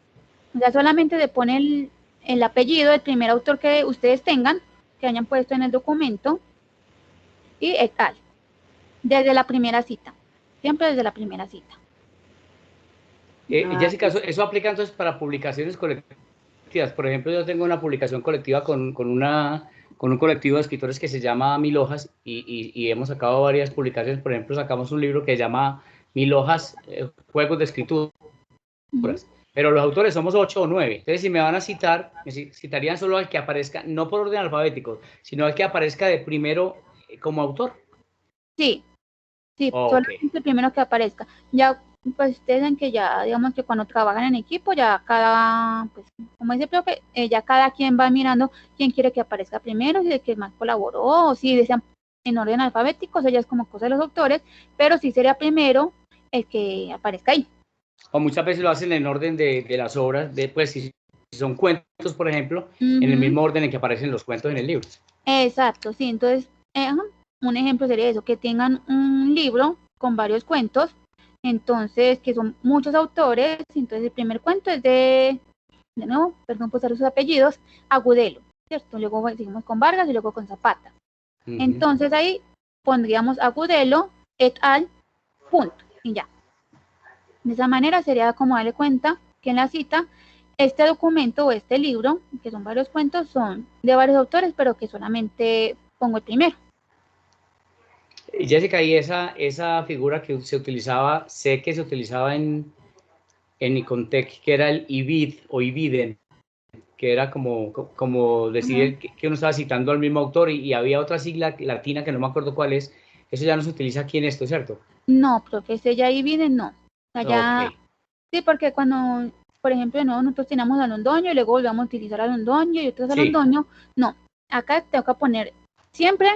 Ya solamente se pone el apellido del primer autor que ustedes tengan, que hayan puesto en el documento, y tal, desde la primera cita, siempre desde la primera cita. Jessica, eso aplica entonces para publicaciones colectivas. Por ejemplo, yo tengo una publicación colectiva con un colectivo de escritores que se llama Mil Hojas y hemos sacado varias publicaciones. Por ejemplo, sacamos un libro que se llama Mil Hojas, Juegos de Escritura. Pero los autores somos 8 o 9. Entonces, si me van a citar, me citarían solo al que aparezca, no por orden alfabético, sino al que aparezca de primero como autor. Sí, Okay. solamente el primero que aparezca. Ya, pues ustedes ven que ya, digamos que cuando trabajan en equipo, ya cada, pues, como dice el profe, ya cada quien va mirando quién quiere que aparezca primero, si el que más colaboró, o si desean en orden alfabético, eso ya es como cosa de los autores, pero sí sería primero el que aparezca ahí. O muchas veces lo hacen en orden de las obras, pues si son cuentos, por ejemplo, en el mismo orden en que aparecen los cuentos en el libro. Exacto, sí, entonces, un ejemplo sería eso, que tengan un libro con varios cuentos, entonces, que son muchos autores, entonces el primer cuento es de nuevo, perdón por usar sus apellidos, Agudelo, ¿cierto? Luego seguimos con Vargas y luego con Zapata. Entonces ahí pondríamos Agudelo et al, punto, y ya. De esa manera sería como darle cuenta que en la cita este documento o este libro, que son varios cuentos, son de varios autores, pero que solamente pongo el primero. Jessica, y esa figura que se utilizaba, sé que se utilizaba en Icontec, que era el IBID o IBIDEN, que era como decir que uno estaba citando al mismo autor y había otra sigla latina que no me acuerdo cuál es. Eso ya no se utiliza aquí en esto, ¿cierto? No, profe, ese ya IBIDEN no. Allá, Okay. sí, porque cuando, por ejemplo, no, nosotros teníamos a Londoño y luego volvamos a utilizar a Londoño y otros a Londoño, no. Acá tengo que poner siempre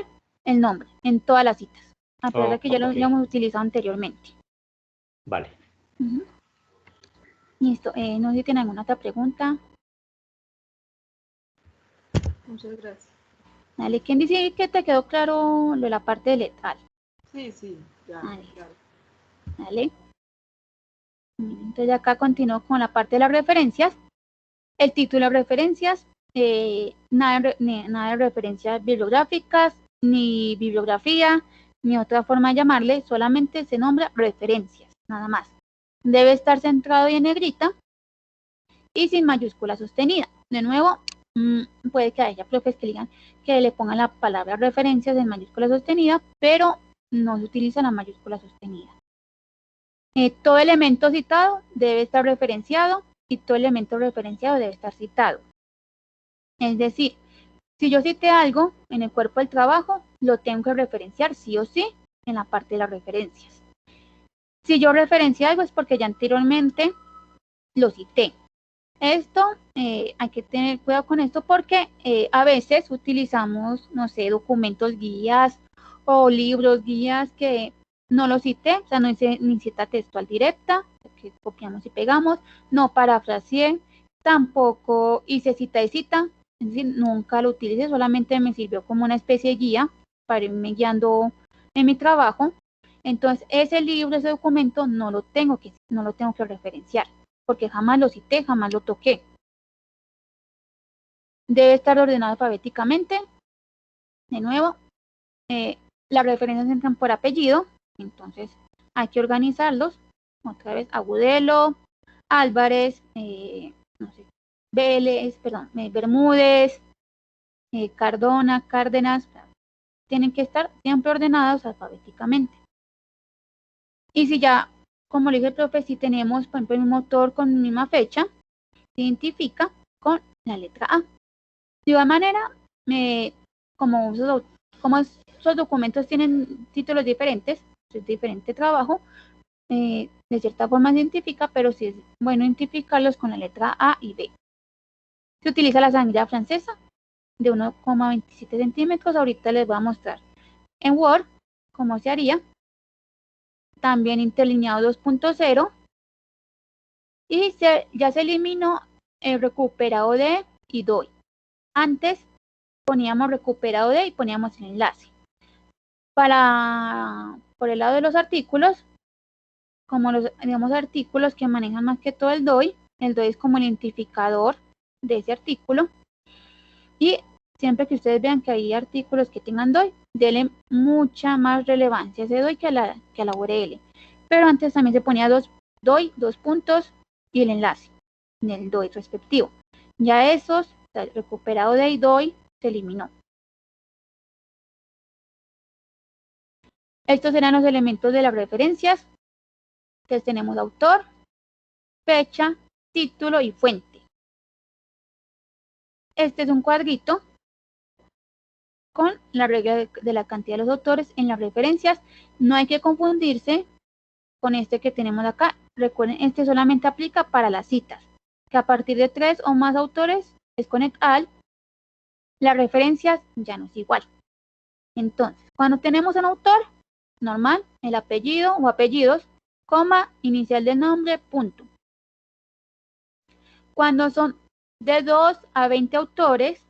el nombre en todas las citas, a pesar de que ya lo hemos utilizado anteriormente. Vale. Listo, no sé si tienen alguna otra pregunta. Muchas gracias. Dale, ¿quién dice que te quedó claro lo de la parte de letal? Sí, ya. Dale. Entonces acá continúo con la parte de las referencias. El título de referencias, nada de referencias bibliográficas, ni bibliografía, ni otra forma de llamarle, solamente se nombra referencias, nada más. Debe estar centrado y en negrita y sin mayúscula sostenida. De nuevo, puede que haya profes que digan que le pongan la palabra referencias en mayúscula sostenida, pero no se utiliza la mayúscula sostenida. Todo elemento citado debe estar referenciado y todo elemento referenciado debe estar citado. Es decir, si yo cité algo en el cuerpo del trabajo, lo tengo que referenciar sí o sí en la parte de las referencias. Si yo referencié algo es porque ya anteriormente lo cité. Esto, hay que tener cuidado con esto porque a veces utilizamos, no sé, documentos guías o libros guías que no lo cité, o sea, no hice ni cita textual directa, que copiamos y pegamos, no parafraseé, tampoco hice cita de cita, es decir, nunca lo utilicé, solamente me sirvió como una especie de guía para irme guiando en mi trabajo. Entonces, ese libro, ese documento, no lo tengo que referenciar, porque jamás lo cité, jamás lo toqué. Debe estar ordenado alfabéticamente. De nuevo, las referencias entran por apellido, entonces hay que organizarlos. Otra vez, Agudelo, Álvarez, no sé, Vélez, perdón, Bermúdez, Cardona, Cárdenas, tienen que estar siempre ordenados alfabéticamente. Y si ya, como le dije el profe, si tenemos, por ejemplo, el mismo autor con la misma fecha, se identifica con la letra A. De igual manera, como esos documentos tienen títulos diferentes, es diferente trabajo, de cierta forma se identifica, pero sí es bueno identificarlos con la letra A y B. Se utiliza la sangría francesa de 1,27 centímetros. Ahorita les voy a mostrar en Word cómo se haría. También interlineado 2.0. Y ya se eliminó el recuperado de y doy. Antes poníamos recuperado de y poníamos el enlace. Por el lado de los artículos, como los, digamos, artículos que manejan más que todo el DOI es como el identificador de ese artículo, y siempre que ustedes vean que hay artículos que tengan DOI, denle mucha más relevancia a ese DOI que a la URL. Pero antes también se ponía DOI, 2 puntos y el enlace en el DOI respectivo. Ya esos, recuperado de DOI, se eliminó. Estos serán los elementos de las referencias. Entonces tenemos autor, fecha, título y fuente. Este es un cuadrito con la regla de la cantidad de los autores en las referencias. No hay que confundirse con este que tenemos acá. Recuerden, este solamente aplica para las citas, que a partir de 3 o más autores es con et al. Las referencias ya no es igual. Entonces, cuando tenemos un autor normal, el apellido o apellidos, coma, inicial del nombre, punto. Cuando son de 2 a 20 autores,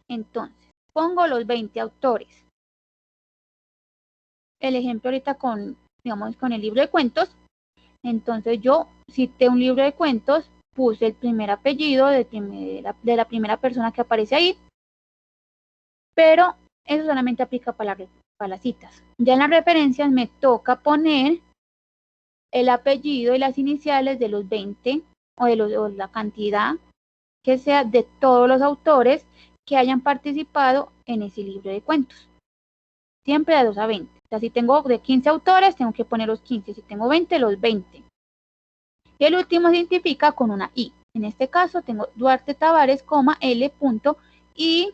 entonces pongo los 20 autores. El ejemplo ahorita digamos, con el libro de cuentos. Entonces yo cité un libro de cuentos, puse el primer apellido de la primera persona que aparece ahí, pero eso solamente aplica para las citas. Ya en las referencias me toca poner el apellido y las iniciales de los 20 o la cantidad que sea de todos los autores que hayan participado en ese libro de cuentos. Siempre de 2 a 20. O sea, si tengo de 15 autores, tengo que poner los 15. Si tengo 20, los 20. Y el último se identifica con una I. En este caso tengo Duarte Tavares, L. y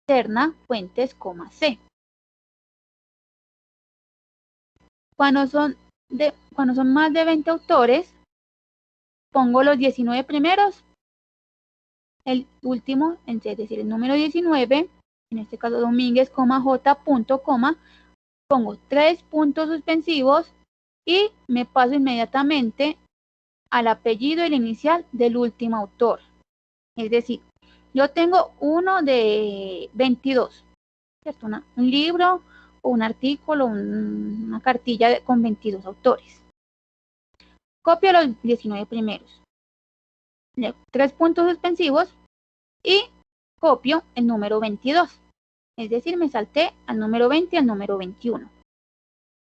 Serna Fuentes, C. Cuando son más de 20 autores, pongo los 19 primeros, el último, es decir, el número 19, en este caso Domínguez, J. Pongo 3 puntos suspensivos y me paso inmediatamente al apellido y el inicial del último autor. Es decir, yo tengo uno de 22, ¿cierto? Un libro o un artículo, una cartilla con 22 autores. Copio los 19 primeros, 3 puntos suspensivos y copio el número 22. Es decir, me salté al número 20 y al número 21.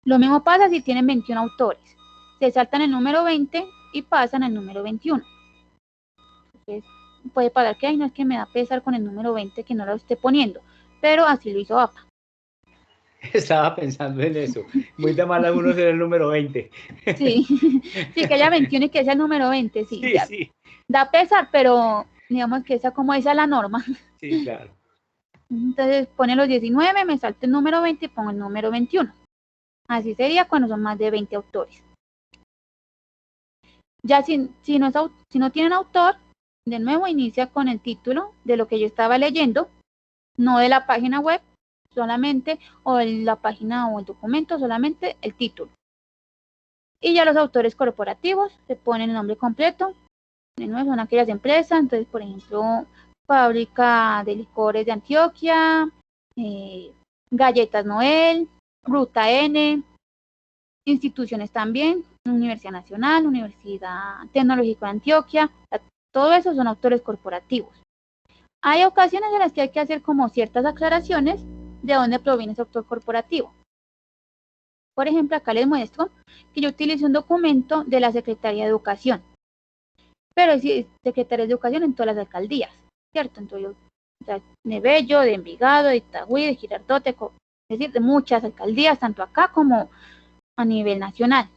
Lo mismo pasa si tienen 21 autores. Se saltan el número 20 y pasan al número 21. Entonces, puede pasar que no es que me da pesar con el número 20 que no lo esté poniendo, pero así lo hizo APA. Estaba pensando en eso. Muy de mal algunos en el número 20. Sí, sí, que haya 21 y que sea el número 20, sí. Sí, sí. Da pesar, pero digamos que esa es la norma. Sí, claro. Entonces pone los 19, me salto el número 20 y pongo el número 21. Así sería cuando son más de 20 autores. Ya si no tienen autor, de nuevo inicia con el título de lo que yo estaba leyendo, no de la página web, solamente, o en la página o el documento, solamente el título. Y ya los autores corporativos se ponen el nombre completo. De nuevo son aquellas empresas, entonces por ejemplo, Fábrica de Licores de Antioquia, Galletas Noel, Ruta N, instituciones también, Universidad Nacional, Universidad Tecnológica de Antioquia, todo eso son autores corporativos. Hay ocasiones en las que hay que hacer como ciertas aclaraciones de dónde proviene ese autor corporativo. Por ejemplo, acá les muestro que yo utilicé un documento de la Secretaría de Educación, pero es Secretaría de Educación en todas las alcaldías, ¿cierto? Entonces, de Bello, de Envigado, de Itagüí, de Girardot, es decir, de muchas alcaldías, tanto acá como a nivel nacional.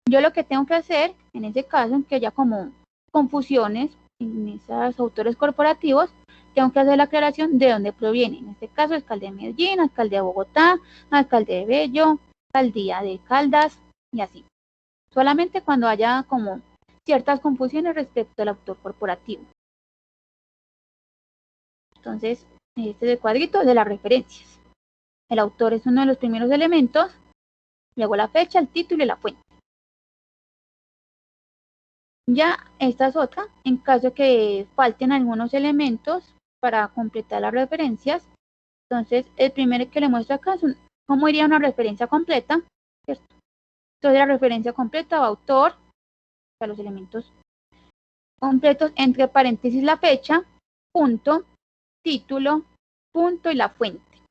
Yo lo que tengo que hacer, en ese caso, en que haya como confusiones en esos autores corporativos, tengo que hacer la aclaración de dónde proviene. En este caso, Alcaldía de Medellín, Alcaldía de Bogotá, Alcaldía de Bello, Alcaldía de Caldas y así. Solamente cuando haya como ciertas confusiones respecto al autor corporativo. Entonces, este es el cuadrito de las referencias. El autor es uno de los primeros elementos, luego la fecha, el título y la fuente. Ya esta es otra, en caso que falten algunos elementos para completar las referencias. Entonces, el primero que le muestro acá es ¿Cómo iría una referencia completa? ¿Cierto? Entonces la referencia completa va autor, o sea, los elementos completos, entre paréntesis la fecha, punto, título, punto y la fuente.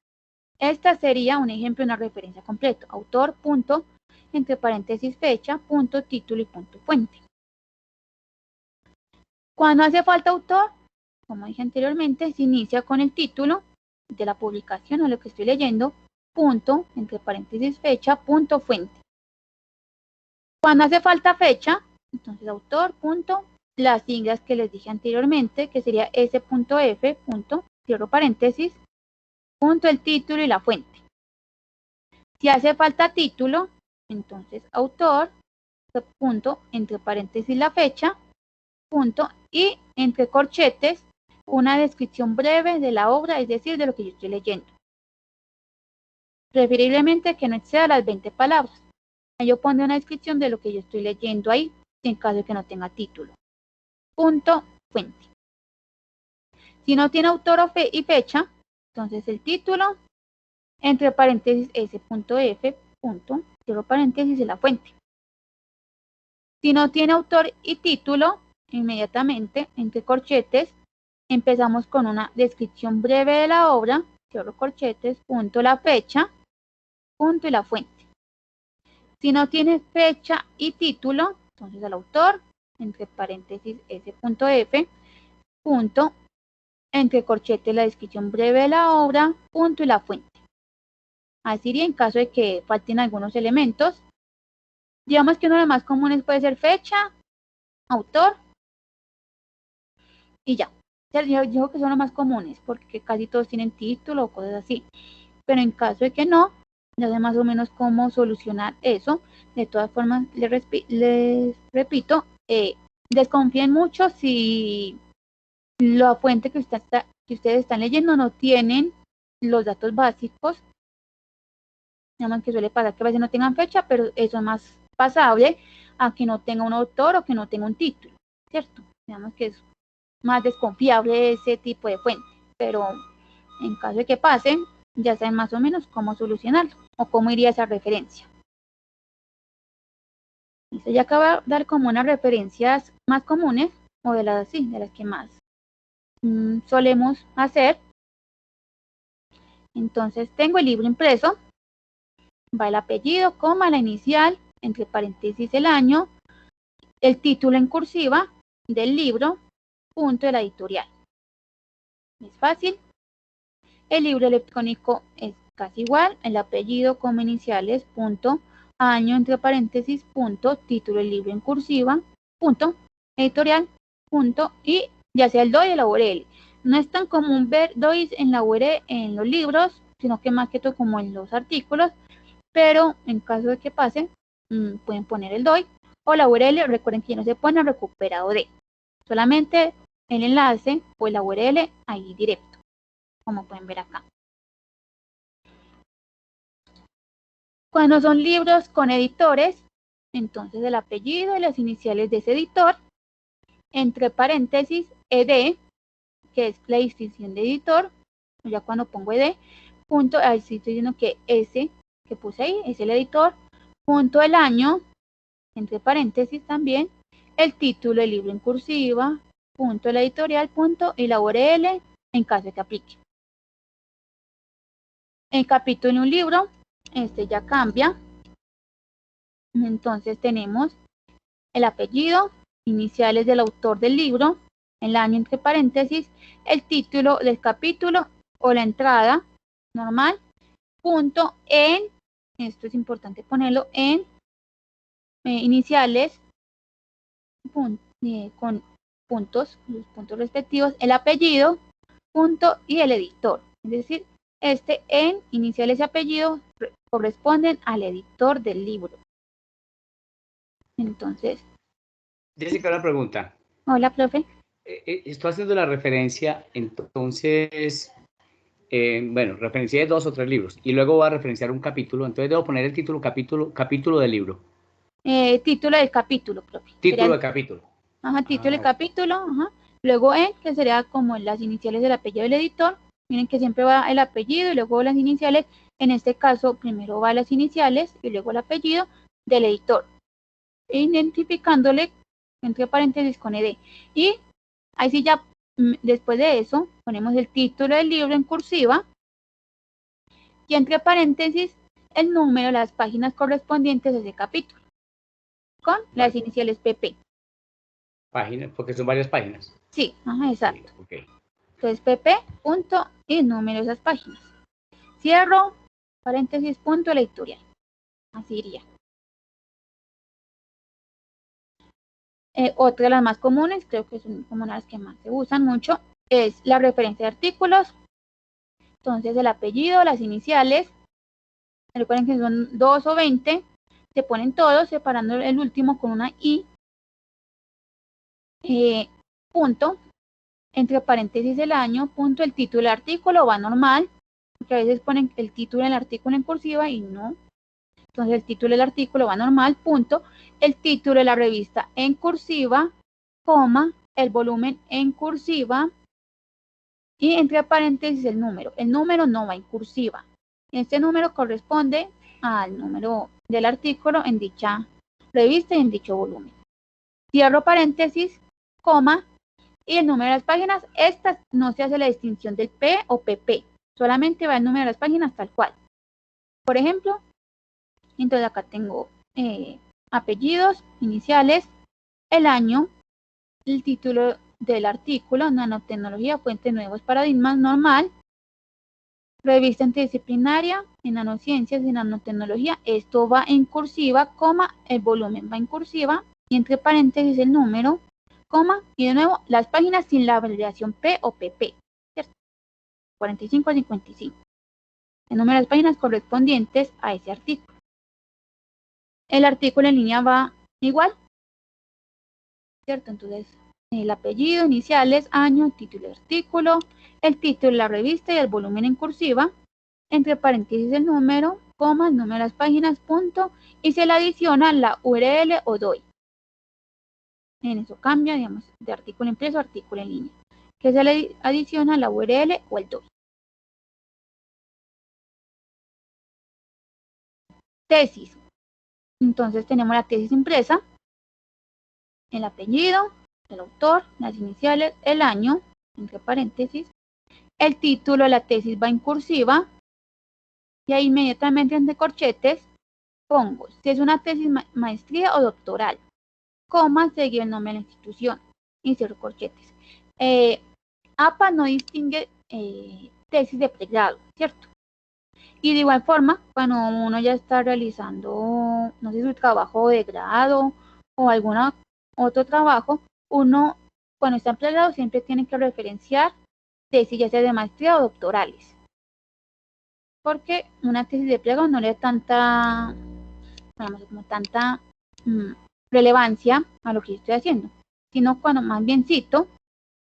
Esta sería un ejemplo de una referencia completa. Autor, punto, entre paréntesis fecha, punto, título y punto fuente. Cuando hace falta autor, como dije anteriormente, se inicia con el título de la publicación o lo que estoy leyendo, punto, entre paréntesis fecha, punto fuente. Cuando hace falta fecha, entonces autor, punto, las siglas que les dije anteriormente, que sería S.F, punto, cierro paréntesis, punto, el título y la fuente. Si hace falta título, entonces autor, punto, entre paréntesis la fecha, punto, y entre corchetes, una descripción breve de la obra, es decir, de lo que yo estoy leyendo. Preferiblemente que no exceda las 20 palabras. Yo pondré una descripción de lo que yo estoy leyendo ahí, en caso de que no tenga título. Punto, fuente. Si no tiene autor y fecha, entonces el título, entre paréntesis S.F, punto, cierro paréntesis y la fuente. Si no tiene autor y título, inmediatamente, entre corchetes, empezamos con una descripción breve de la obra, cierro corchetes, punto, la fecha, punto y la fuente. Si no tiene fecha y título, entonces el autor, entre paréntesis S.F, punto, entre corchetes la descripción breve de la obra, punto y la fuente. Así iría en caso de que falten algunos elementos. Digamos que uno de los más comunes puede ser fecha, autor y ya. Yo digo que son los más comunes porque casi todos tienen título o cosas así. Pero en caso de que no, ya sé más o menos cómo solucionar eso. De todas formas, les repito, desconfíen mucho si la fuente que ustedes están leyendo no tienen los datos básicos. Digamos que suele pasar que a veces no tengan fecha, pero eso es más pasable a que no tenga un autor o que no tenga un título, ¿cierto? Digamos que es más desconfiable ese tipo de fuente, pero en caso de que pase, ya saben más o menos cómo solucionarlo o cómo iría esa referencia. Listo, ya acabo de dar como unas referencias más comunes o de las que más solemos hacer. Entonces tengo el libro impreso, va el apellido, coma, la inicial, entre paréntesis el año, el título en cursiva del libro, punto de la editorial. Es fácil. El libro electrónico es casi igual, el apellido, coma, iniciales, punto, año, entre paréntesis, punto, título del libro en cursiva, punto, editorial, punto, y ya sea el DOI o la URL. No es tan común ver DOIs en la URL en los libros, sino que más que todo como en los artículos, pero en caso de que pase, pueden poner el DOI o la URL. Recuerden que ya no se pone recuperado de, solamente el enlace o la URL ahí directo, como pueden ver acá. Cuando son libros con editores, entonces el apellido y las iniciales de ese editor, entre paréntesis, ed, que es la distinción de editor, ya cuando pongo ed, punto, ahí estoy diciendo que ese que puse ahí es el editor, punto el año, entre paréntesis también, el título del libro en cursiva, punto la editorial, punto, y la URL en caso de que aplique. El capítulo en un libro, este ya cambia. Entonces tenemos el apellido, iniciales del autor del libro, el año entre paréntesis, el título del capítulo o la entrada normal, punto en, esto es importante ponerlo en iniciales con puntos, los puntos respectivos, el apellido, punto y el editor. Es decir, este en iniciales y apellido corresponden al editor del libro. Entonces. Jessica, una pregunta. Hola, profe. Estoy haciendo la referencia, entonces, bueno, referencié 2 o 3 libros y luego voy a referenciar un capítulo, entonces debo poner el título, capítulo del libro. Título del capítulo, profe. Título de capítulo. Ajá, título del capítulo, ajá. Luego que sería como las iniciales del apellido del editor. Miren que siempre va el apellido y luego las iniciales En este caso, primero va las iniciales y luego el apellido del editor, identificándole entre paréntesis con ED. Y ahí sí ya, después de eso, ponemos el título del libro en cursiva y entre paréntesis el número de las páginas correspondientes a ese capítulo, con las iniciales PP. Páginas, porque son varias páginas. Sí, exacto. Sí, ok. Entonces, PP, punto, y el número de esas páginas. Cierro, paréntesis, punto, la editorial. Así iría. Otra de las más comunes, creo que son como las que más se usan mucho, es la referencia de artículos. Entonces, el apellido, las iniciales, recuerden que son 2 o 20, se ponen todos, separando el último con una I, punto, entre paréntesis el año, punto, el título del artículo va normal, porque a veces ponen el título del artículo en cursiva y no. Entonces el título del artículo va normal, punto, el título de la revista en cursiva, coma, el volumen en cursiva y entre paréntesis el número. El número no va en cursiva. Este número corresponde al número del artículo en dicha revista y en dicho volumen. Cierro paréntesis, coma, y el número de las páginas. Estas no se hace la distinción del P o PP, solamente va el número de las páginas tal cual. Por ejemplo, entonces acá tengo apellidos, iniciales, el año, el título del artículo, nanotecnología, fuentes nuevos paradigmas, normal, revista interdisciplinaria en nanociencias y nanotecnología, esto va en cursiva, coma, el volumen va en cursiva, y entre paréntesis el número, coma, y de nuevo las páginas sin la abreviación P o PP, ¿cierto? 45 a 55. El número de las páginas correspondientes a ese artículo. El artículo en línea va igual, ¿cierto? Entonces, el apellido, iniciales, año, título de artículo, el título de la revista y el volumen en cursiva, entre paréntesis el número, coma, el número de las páginas, punto, y se le adiciona la URL o DOI. En eso cambia, digamos, de artículo impreso a artículo en línea, que se le adiciona la URL o el DOI. Tesis. Entonces tenemos la tesis impresa, el apellido, el autor, las iniciales, el año, entre paréntesis, el título de la tesis va en cursiva, y ahí inmediatamente entre corchetes pongo si es una tesis maestría o doctoral, coma, seguir el nombre de la institución, y cierro corchetes. APA no distingue tesis de pregrado, ¿cierto? Y de igual forma, cuando uno ya está realizando, no sé, su trabajo de grado o algún otro trabajo, uno, cuando está en pregrado, siempre tiene que referenciar tesis, ya sea de maestría o doctorales. Porque una tesis de pregrado no le da tanta, digamos, como tanta relevancia a lo que yo estoy haciendo, sino cuando más bien cito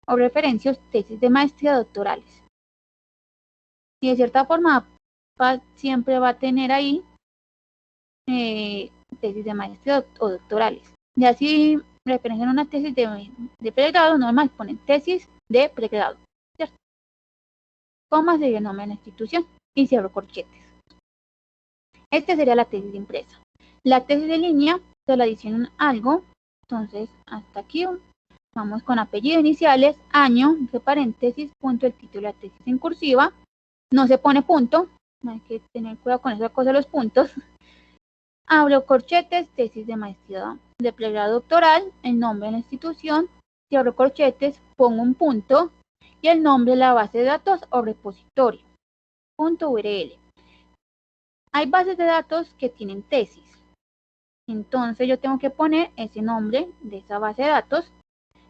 o referencio tesis de maestría doctorales. Y de cierta forma, siempre va a tener ahí tesis de maestría o doctorales. Y así referencian una tesis de pregrado, normal ponen tesis de pregrado, ¿cierto? Comas de nombre de la institución y cierro corchetes. Esta sería la tesis impresa. La tesis de línea se la adicionan algo, entonces hasta aquí vamos con apellido, iniciales, año, entre paréntesis, punto, el título de la tesis en cursiva, no se pone punto, hay que tener cuidado con esa cosa de los puntos. Abro corchetes, tesis de maestría de pregrado doctoral, el nombre de la institución, cierro corchetes, pongo un punto y el nombre de la base de datos o repositorio, punto URL. Hay bases de datos que tienen tesis, entonces yo tengo que poner ese nombre de esa base de datos,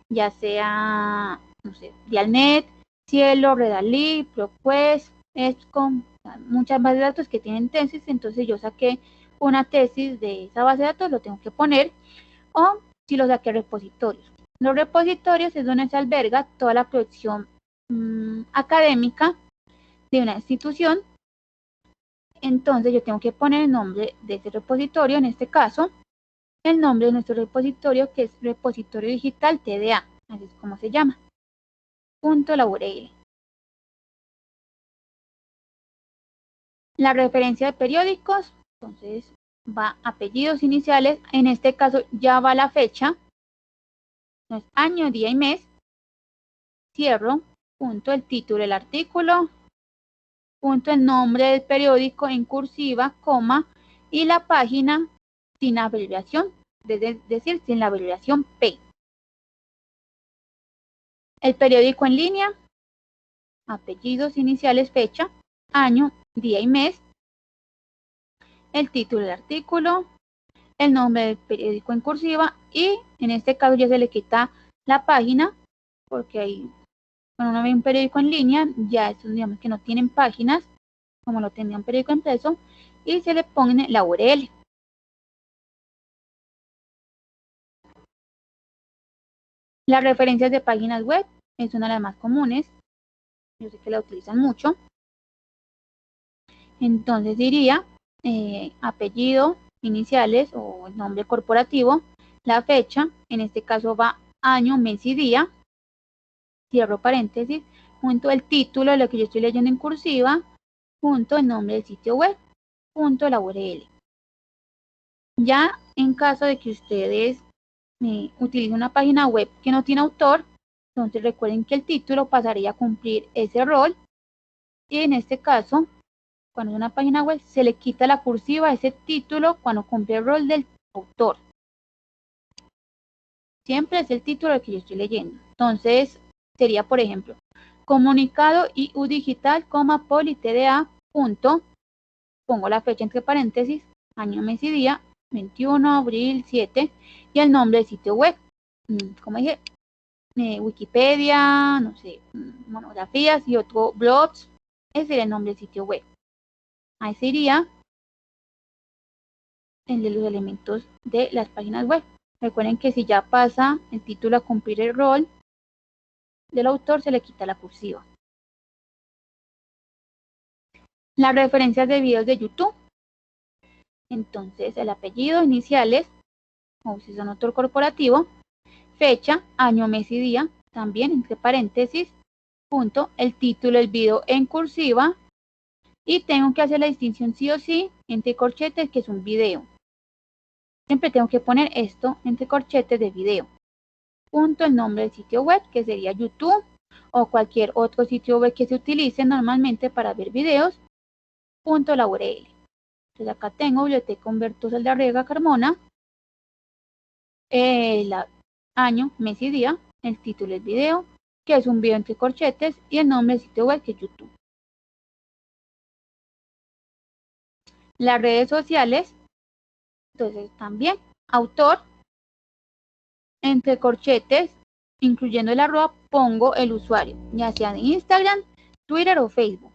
ya sea, no sé, Dialnet, Cielo, Redalí, ProQuest, ESCOM, muchas bases de datos que tienen tesis, entonces yo saqué una tesis de esa base de datos, lo tengo que poner, o si lo saqué repositorios. Los repositorios es donde se alberga toda la producción académica de una institución, entonces yo tengo que poner el nombre de ese repositorio, en este caso, el nombre de nuestro repositorio, que es repositorio digital TDA, así es como se llama, punto la URL. La referencia de periódicos, entonces va apellidos iniciales, en este caso ya va la fecha, entonces año, día y mes, cierro, punto, el título del artículo, punto, el nombre del periódico en cursiva, coma, y la página sin abreviación, es decir, sin la abreviación P. El periódico en línea, apellidos iniciales, fecha, año, día y mes, el título del artículo, el nombre del periódico en cursiva y en este caso ya se le quita la página porque ahí cuando uno ve un periódico en línea ya estos digamos que no tienen páginas como lo tenía un periódico impreso y se le pone la URL. Las referencias de páginas web es una de las más comunes, yo sé que la utilizan mucho. Entonces diría apellido, iniciales o nombre corporativo, la fecha, en este caso va año, mes y día, cierro paréntesis, junto el título de lo que yo estoy leyendo en cursiva, junto el nombre del sitio web, junto la URL. Ya en caso de que ustedes utilicen una página web que no tiene autor, entonces recuerden que el título pasaría a cumplir ese rol y en este caso cuando es una página web, se le quita la cursiva a ese título cuando cumple el rol del autor. Siempre es el título que yo estoy leyendo. Entonces, sería, por ejemplo, comunicado IU digital, poli TDA, punto, pongo la fecha entre paréntesis, año, mes y día, 21 abril 7, y el nombre del sitio web. Como dije, Wikipedia, no sé, monografías y otro blogs, ese sería el nombre del sitio web. Ahí sería el de los elementos de las páginas web. Recuerden que si ya pasa el título a cumplir el rol del autor, se le quita la cursiva. Las referencias de videos de YouTube. Entonces, el apellido, iniciales, o si son autor corporativo, fecha, año, mes y día, también entre paréntesis, punto, el título del video en cursiva, y tengo que hacer la distinción sí o sí entre corchetes, que es un video. Siempre tengo que poner esto entre corchetes de video. Punto, el nombre del sitio web, que sería YouTube, o cualquier otro sitio web que se utilice normalmente para ver videos, punto, la URL. Entonces acá tengo Biblioteca Humberto Saldarriaga Carmona, el año, mes y día, el título del video, que es un video entre corchetes, y el nombre del sitio web, que es YouTube. Las redes sociales, entonces también, autor, entre corchetes, incluyendo el arroba, pongo el usuario, ya sea de Instagram, Twitter o Facebook.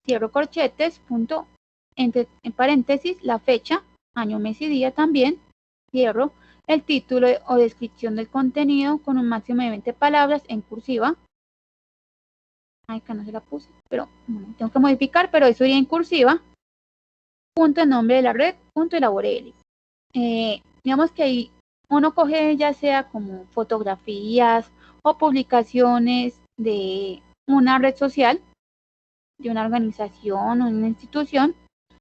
Cierro corchetes, punto, entre en paréntesis, la fecha, año, mes y día también. Cierro el título o descripción del contenido con un máximo de 20 palabras en cursiva. Ay, acá no se la puse, pero bueno, tengo que modificar, pero eso iría en cursiva. Punto, el nombre de la red, punto, la URL. Digamos que ahí uno coge ya sea como fotografías o publicaciones de una red social, de una organización o una institución,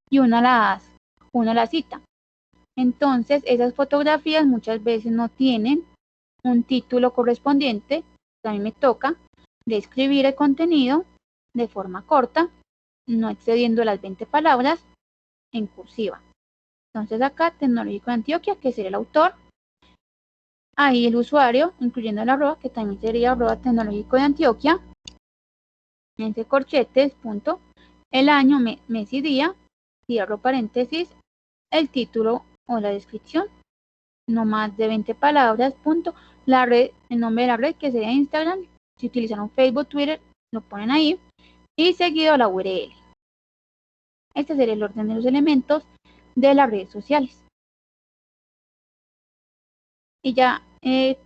y uno las cita. Entonces, esas fotografías muchas veces no tienen un título correspondiente. A mí me toca describir el contenido de forma corta, no excediendo las 20 palabras, en cursiva. Entonces acá, Tecnológico de Antioquia, que sería el autor. Ahí el usuario, incluyendo el arroba, que también sería arroba Tecnológico de Antioquia. Entre corchetes, punto, el año, mes y día, cierro paréntesis, el título o la descripción, no más de 20 palabras, punto, la red, el nombre de la red, que sería Instagram, si utilizaron Facebook, Twitter, lo ponen ahí, y seguido la URL. Este sería el orden de los elementos de las redes sociales. Y ya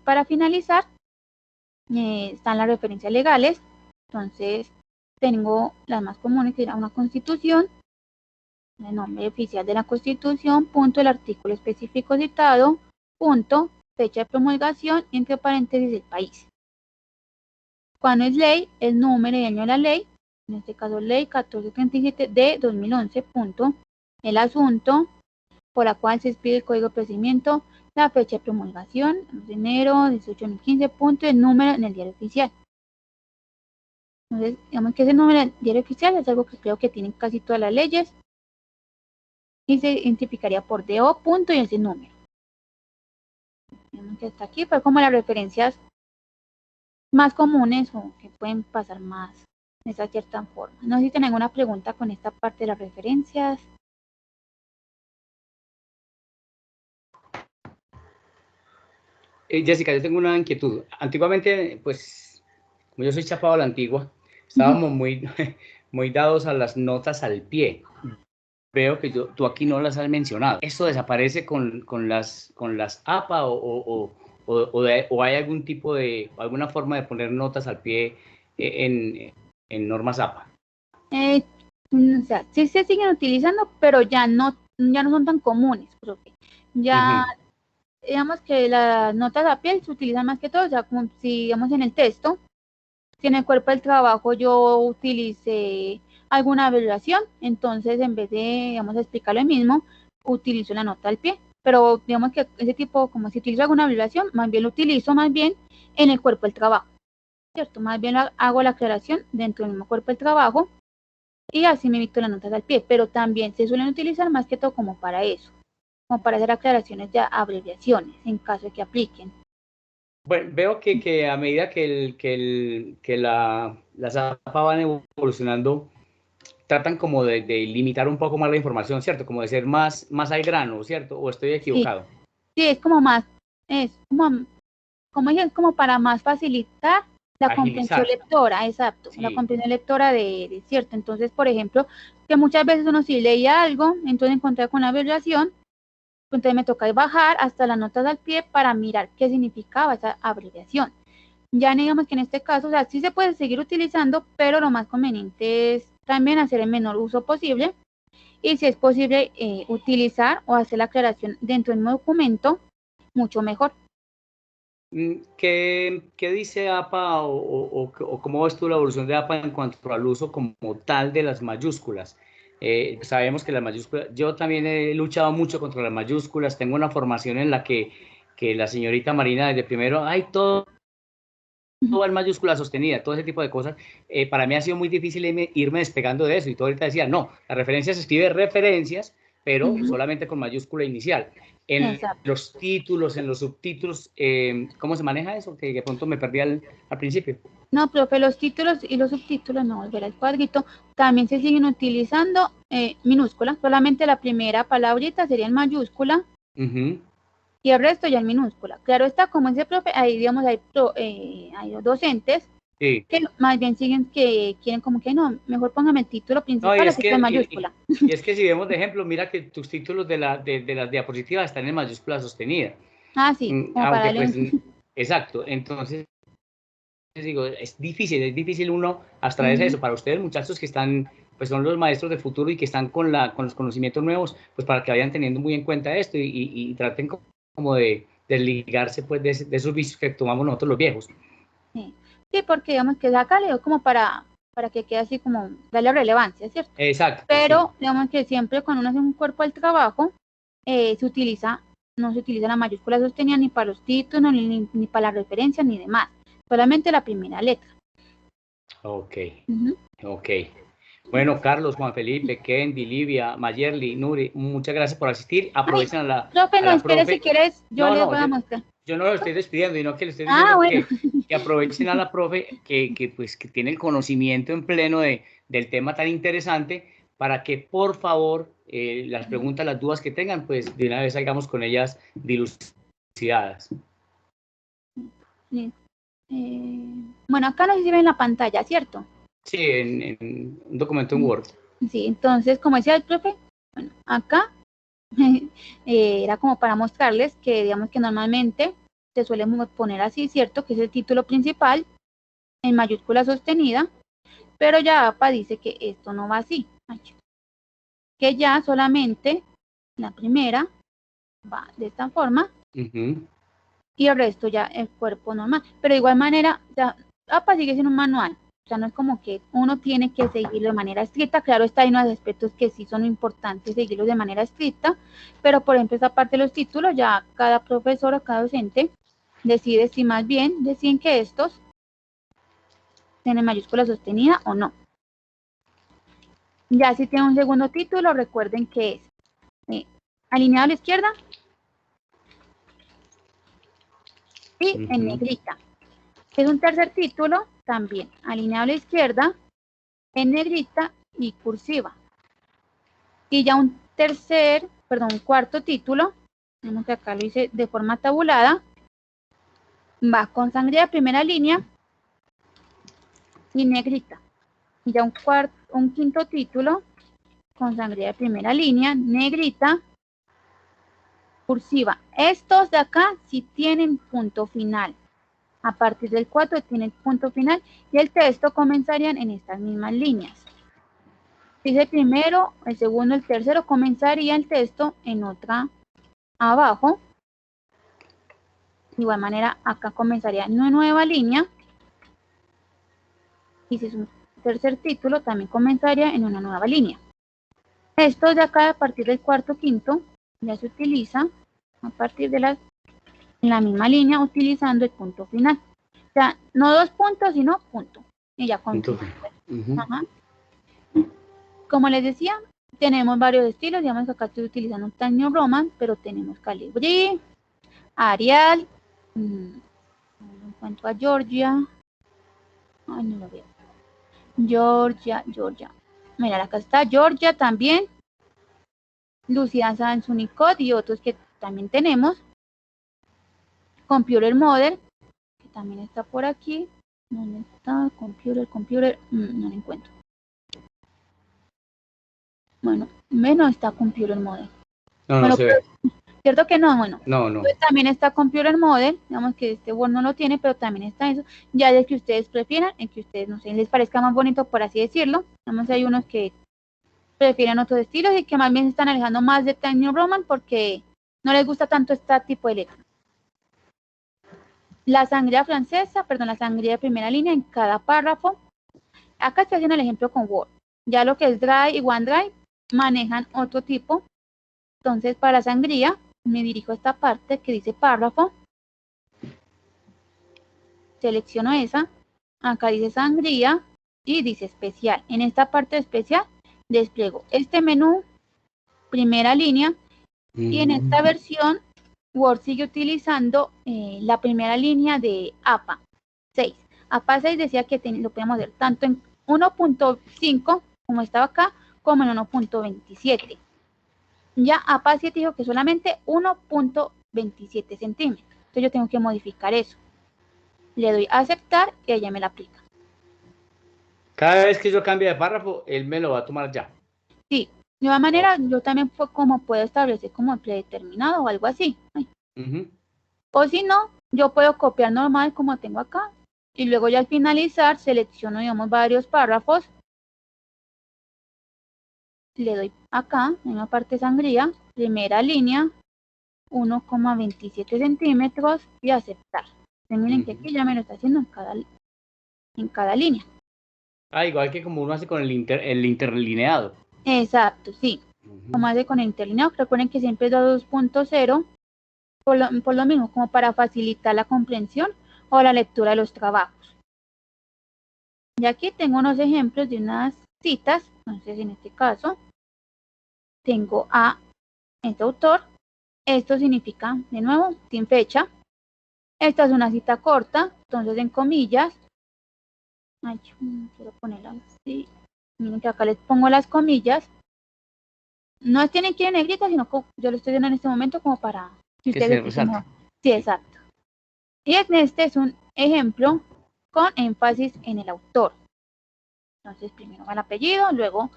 para finalizar, están las referencias legales. Entonces, tengo las más comunes, que era una constitución, el nombre oficial de la constitución, punto, el artículo específico citado, punto, fecha de promulgación, entre paréntesis, el país. Cuando es ley, el número y año de la ley, en este caso ley 1437 de 2011, punto, el asunto por la cual se expide el Código de Procedimiento, la fecha de promulgación, de enero 18.015, punto, el número en el diario oficial. Entonces, digamos que ese número en el diario oficial es algo que creo que tienen casi todas las leyes y se identificaría por DO, punto, y ese número. Digamos que hasta aquí fue como las referencias más comunes o que pueden pasar más de esa cierta forma. No sé si tienen alguna pregunta con esta parte de las referencias. Jessica, yo tengo una inquietud. Antiguamente, pues, como yo soy chapado a la antigua, estábamos muy, muy dados a las notas al pie. Veo que tú aquí no las has mencionado. ¿Esto desaparece con las APA o hay algún tipo de, alguna forma de poner notas al pie en normas APA? O sea, sí se siguen utilizando, pero ya no son tan comunes, profe. Ya, digamos que las notas a pie se utilizan más que todo, o sea, como si, digamos, en el texto, si en el cuerpo del trabajo yo utilicé alguna abreviación, entonces en vez de, digamos, explicar lo mismo, utilizo la nota al pie. Pero digamos que ese tipo, como si utilizo alguna abreviación, más bien lo utilizo más bien en el cuerpo del trabajo, ¿cierto? Más bien hago la aclaración dentro del mismo cuerpo del trabajo y así me evito las notas al pie, pero también se suelen utilizar más que todo como para eso, como para hacer aclaraciones de abreviaciones en caso de que apliquen. Bueno, veo que a medida que las APA van evolucionando, tratan como de limitar un poco más la información, ¿cierto? Como de ser más al grano, ¿cierto? ¿O estoy equivocado? Sí, es como más, es como para más facilitar la comprensión Agilizar. lectora, exacto, Sí. la comprensión lectora de cierto. Entonces, por ejemplo, que muchas veces uno sí leía algo, entonces encontré con la abreviación, entonces me toca bajar hasta las notas al pie para mirar qué significaba esa abreviación. Ya digamos que en este caso, o sea, sí se puede seguir utilizando, pero lo más conveniente es también hacer el menor uso posible y si es posible utilizar o hacer la aclaración dentro del mismo documento, mucho mejor. ¿Qué dice APA o cómo ves tú la evolución de APA en cuanto al uso como tal de las mayúsculas? Sabemos que las mayúsculas, yo también he luchado mucho contra las mayúsculas, tengo una formación en la que la señorita Marina desde primero, todo en mayúscula sostenida, todo ese tipo de cosas, para mí ha sido muy difícil irme despegando de eso, y tú ahorita decías, no, la referencia se escribe referencias, pero solamente con mayúscula inicial. En los títulos, en los subtítulos, ¿cómo se maneja eso? Que de pronto me perdí al principio. No, profe, los títulos y los subtítulos, no, volver al cuadrito, también se siguen utilizando minúscula, solamente la primera palabrita sería en mayúscula y el resto ya en minúscula. Claro está, como dice profe, ahí digamos hay docentes que más bien siguen que quieren como que no, mejor póngame el título principal así que en mayúscula. Y es que si vemos de ejemplo, mira que tus títulos de las diapositivas están en mayúscula sostenida. Ah, sí, como Aunque para pues, exacto, entonces digo, es difícil uno abstraerse eso. Para ustedes, muchachos que están, pues son los maestros del futuro y que están con los conocimientos nuevos, pues para que vayan teniendo muy en cuenta esto y traten como de desligarse pues de esos vicios que tomamos nosotros los viejos. Sí, porque digamos que acá le dio como para que quede así como darle relevancia, ¿cierto? Exacto. Pero digamos que siempre cuando uno hace un cuerpo del trabajo, no se utiliza la mayúscula sostenida ni para los títulos, ni para las referencias, ni demás. Solamente la primera letra. Ok. Bueno, Carlos, Juan Felipe, Kendi, Livia, Mayerly, Nuri, muchas gracias por asistir. Aprovechen a la profe. Si quieres, yo les voy a mostrar. Yo no lo estoy despidiendo, sino que le estoy diciendo bueno. que aprovechen a la profe que tiene el conocimiento en pleno del tema tan interesante para que por favor las preguntas, las dudas que tengan, pues de una vez salgamos con ellas dilucidadas. Bueno, acá no sé si ven la pantalla, ¿cierto? Sí, en un documento en Word. Sí, entonces, como decía el profe, bueno, acá era como para mostrarles que digamos que normalmente se suele poner así, ¿cierto? Que es el título principal en mayúscula sostenida, pero ya APA dice que esto no va así, que ya solamente la primera va de esta forma y el resto ya el cuerpo normal, pero de igual manera, ya, APA sigue siendo un manual, O sea, no es como que uno tiene que seguirlo de manera estricta. Claro, está hay unos aspectos que sí son importantes seguirlos de manera estricta, pero por ejemplo, esa parte de los títulos, ya cada profesor o cada docente decide si más bien deciden que estos tienen mayúscula sostenida o no. Ya si tiene un segundo título, recuerden que es alineado a la izquierda y en negrita. Es un tercer título, también alineado a la izquierda, en negrita y cursiva. Y ya un cuarto título, vemos que acá lo hice de forma tabulada, va con sangría de primera línea y negrita. Y ya un quinto título con sangría de primera línea, negrita, cursiva. Estos de acá sí tienen punto final. A partir del 4 tienen punto final y el texto comenzarían en estas mismas líneas. Dice el primero, el segundo, el tercero, comenzaría el texto en otra abajo. De igual manera, acá comenzaría una nueva línea. Y si es un tercer título, también comenzaría en una nueva línea. Esto de acá, a partir del cuarto, quinto, ya se utiliza a partir de la misma línea, utilizando el punto final. O sea, no dos puntos, sino punto. Y ya con Como les decía, tenemos varios estilos. Digamos que acá estoy utilizando un Times New Roman, pero tenemos Calibri, Arial, no encuentro a Georgia. Ay, no lo veo. Georgia. Mira, acá está Georgia también. Lucía Sans Unicode y otros que también tenemos. Computer Model, que también está por aquí. ¿Dónde está? Computer, no lo encuentro. Bueno, menos está Computer Model. No, bueno, no se ve. ¿Cierto que no? Bueno, no. Pues también está Computer Model, digamos que este Word no lo tiene, pero también está eso. Ya de que ustedes prefieran, en que ustedes, no sé, les parezca más bonito, por así decirlo. Digamos, hay unos que prefieren otros estilos y que más bien se están alejando más de Times New Roman porque no les gusta tanto este tipo de letra. La sangría francesa, la sangría de primera línea en cada párrafo. Acá estoy haciendo el ejemplo con Word. Ya lo que es Drive y OneDrive manejan otro tipo. Entonces, para sangría, me dirijo a esta parte que dice párrafo. Selecciono esa. Acá dice sangría y dice especial. En esta parte de especial, despliego este menú, primera línea, y en esta versión, Word sigue utilizando la primera línea de APA 6. APA 6 decía que lo podíamos ver tanto en 1.5, como estaba acá, como en 1.27. Ya APA 7 dijo que solamente 1.27 centímetros. Entonces yo tengo que modificar eso. Le doy a aceptar y ella me la aplica. Cada vez que yo cambie de párrafo, él me lo va a tomar ya. Sí, de igual manera, yo también como puedo establecer como predeterminado o algo así. O si no, yo puedo copiar normal como tengo acá. Y luego ya al finalizar, selecciono, digamos, varios párrafos. Le doy acá, en la parte sangría, primera línea, 1,27 centímetros y aceptar. Miren que aquí ya me lo está haciendo en cada línea. Igual que como uno hace con el interlineado. Exacto, sí. Como hace con el interlineado. Recuerden que siempre es 2.0 por lo mismo, como para facilitar la comprensión o la lectura de los trabajos. Y aquí tengo unos ejemplos de unas citas. Entonces, en este caso, tengo a este autor. Esto significa, de nuevo, sin fecha. Esta es una cita corta, entonces en comillas. Ay, quiero ponerla así. Miren que acá les pongo las comillas. No tienen que ir en negrita, sino que yo lo estoy viendo en este momento como para que ustedes escuchen. Sí, exacto. Y este es un ejemplo con énfasis en el autor. Entonces, primero va el apellido, luego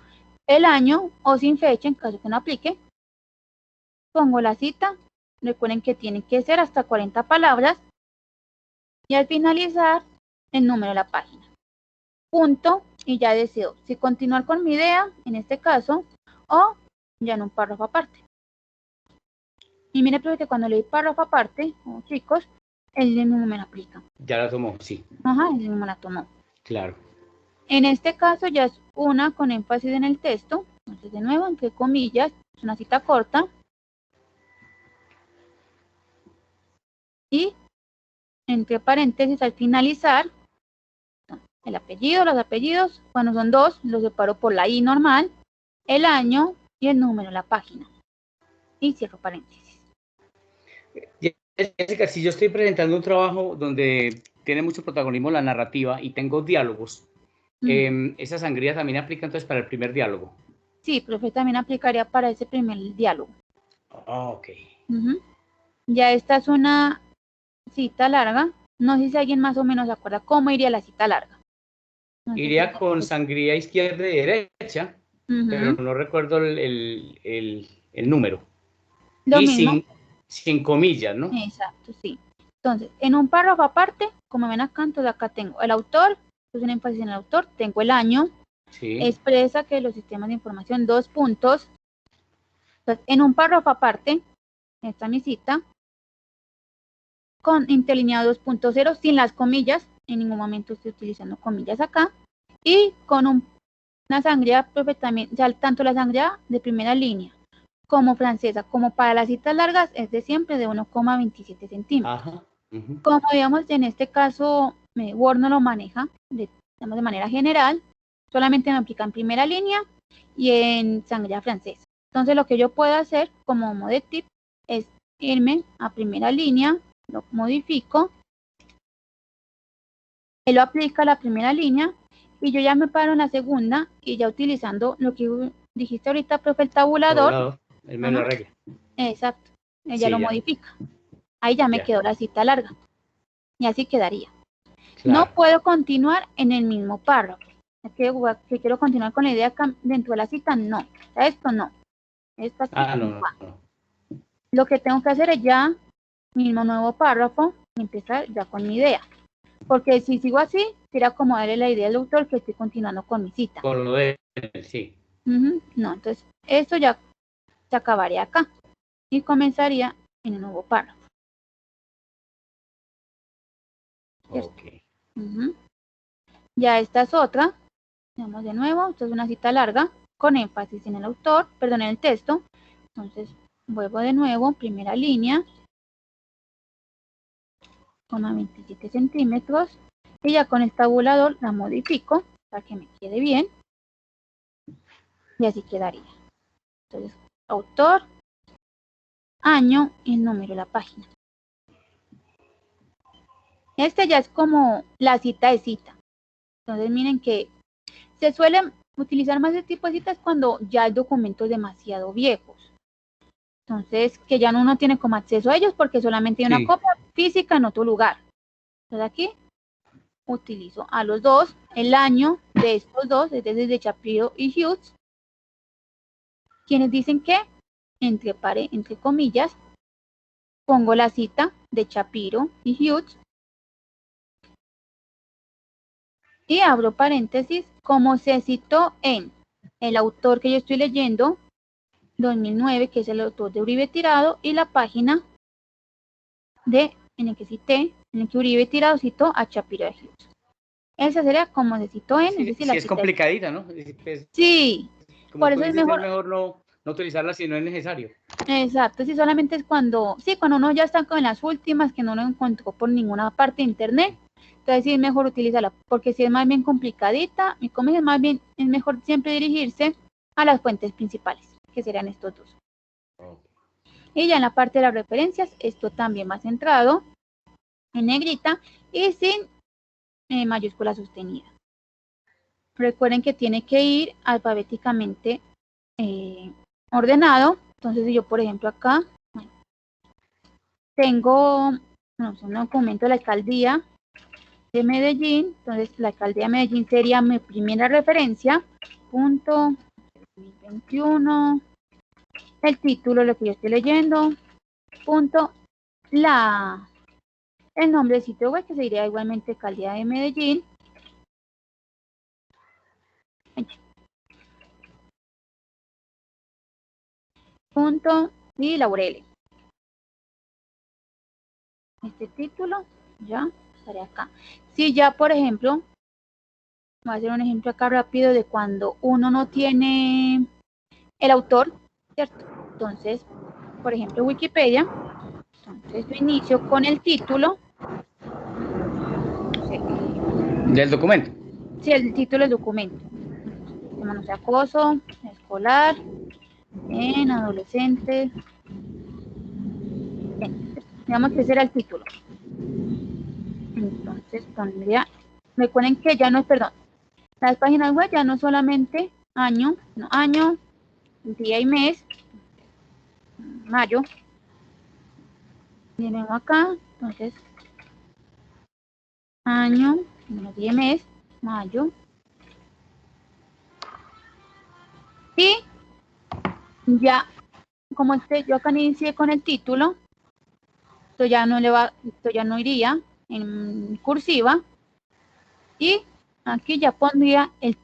el año o sin fecha, en caso que no aplique. Pongo la cita. Recuerden que tienen que ser hasta 40 palabras. Y al finalizar, el número de la página. Punto, y ya decido si continuar con mi idea, en este caso, o ya en un párrafo aparte. Y mire, pero que cuando le doy párrafo aparte, chicos, él mismo me la aplica. Ya la tomó, sí. Ajá, él mismo la tomó. Claro. En este caso ya es una con énfasis en el texto. Entonces, de nuevo, entre comillas, es una cita corta. Y entre paréntesis, al finalizar, el apellido, los apellidos, cuando son dos, los separo por la I normal, el año y el número, la página. Y cierro paréntesis. Jessica, si yo estoy presentando un trabajo donde tiene mucho protagonismo la narrativa y tengo diálogos, ¿esa sangría también aplica entonces para el primer diálogo? Sí, profe, también aplicaría para ese primer diálogo. Ok. Ya esta es una cita larga. No sé si alguien más o menos se acuerda cómo iría la cita larga. No sé Iría con sangría izquierda y derecha, pero no recuerdo el número. Lo y mismo. sin comillas, ¿no? Exacto, sí. Entonces, en un párrafo aparte, como ven acá, entonces acá tengo el autor, es un énfasis en el autor, tengo el año, Sí. expresa que los sistemas de información, 2 puntos. Entonces, en un párrafo aparte, esta es mi cita, con interlineado 2.0, sin las comillas, en ningún momento estoy utilizando comillas acá, y con una sangría, profe, también, ya tanto la sangría de primera línea como francesa, como para las citas largas, es de siempre de 1,27 centímetros. Ajá. Como digamos, en este caso, Word no lo maneja de manera general, solamente me aplica en primera línea y en sangría francesa. Entonces, lo que yo puedo hacer como modo de tip es irme a primera línea, lo modifico, él lo aplica a la primera línea y yo ya me paro en la segunda y ya utilizando lo que dijiste ahorita, profe, el tabulador. Él me lo arregla. Exacto, ella Sí, lo ya. modifica. Ahí ya me Ya. quedó la cita larga y así quedaría. Claro. No puedo continuar en el mismo párrafo. Es que quiero continuar con la idea dentro de la cita, no. O sea, esto no. Esto aquí no va. Lo que tengo que hacer es ya mismo nuevo párrafo y empezar ya con mi idea. Porque si sigo así, sería como darle la idea al autor que estoy continuando con mi cita. Con lo de él, sí. No, entonces esto ya se acabaría acá y comenzaría en el nuevo párrafo. Ok. Ya esta es otra. Veamos de nuevo, esto es una cita larga con énfasis en el autor, perdón, en el texto. Entonces, vuelvo de nuevo, primera línea, 27 centímetros, y ya con el tabulador la modifico para que me quede bien, y así quedaría. Entonces, autor, año y el número de la página. Este ya es como la cita de cita. Entonces, miren que se suelen utilizar más de tipo de citas cuando ya hay documentos demasiado viejos. Entonces, que ya uno no tiene como acceso a ellos porque solamente hay una copia física en otro lugar. Entonces aquí utilizo a los dos, el año de estos dos, es decir, de Shapiro y Hughes, quienes dicen que, entre comillas, pongo la cita de Shapiro y Hughes y abro paréntesis, como se citó en el autor que yo estoy leyendo, 2009, que es el autor de Uribe Tirado, y la página en el que cité, en el que Uribe Tirado citó a Shapiro y Hughes. Esa sería como se citó en, sí, es decir, sí, es complicadita, ¿no? Pues, sí, como por tú eso es dices, mejor. es mejor no utilizarla si no es necesario. Exacto, sí, solamente es cuando uno ya está con las últimas, que no lo encontró por ninguna parte de internet, entonces sí es mejor utilizarla, porque si es más bien complicadita, y como es más bien, es mejor siempre dirigirse a las fuentes principales, que serían estos dos. Y ya en la parte de las referencias, esto también va centrado en negrita y sin mayúscula sostenida. Recuerden que tiene que ir alfabéticamente ordenado. Entonces, si yo, por ejemplo, acá tengo un documento de la alcaldía de Medellín, entonces la alcaldía de Medellín sería mi primera referencia, punto 2021, el título, lo que yo estoy leyendo, punto, el nombre del sitio web, que sería igualmente alcaldía de Medellín, punto, y la URL. Este título ya estaría acá. Si ya, por ejemplo, Voy a hacer un ejemplo acá rápido de cuando uno no tiene el autor, ¿cierto? Entonces, por ejemplo, Wikipedia. Entonces yo inicio con el título. No sé, Del documento. sí, el título del documento. Como no sé, acoso escolar en adolescentes. Digamos que ese era el título. Entonces pondría, recuerden que ya no, perdón, las páginas web ya no solamente año, no, año, día y mes, mayo. Miren acá, entonces, año, día y mes, mayo. Y ya, como yo acá inicié con el título, esto ya no iría en cursiva. Y aquí ya pondría el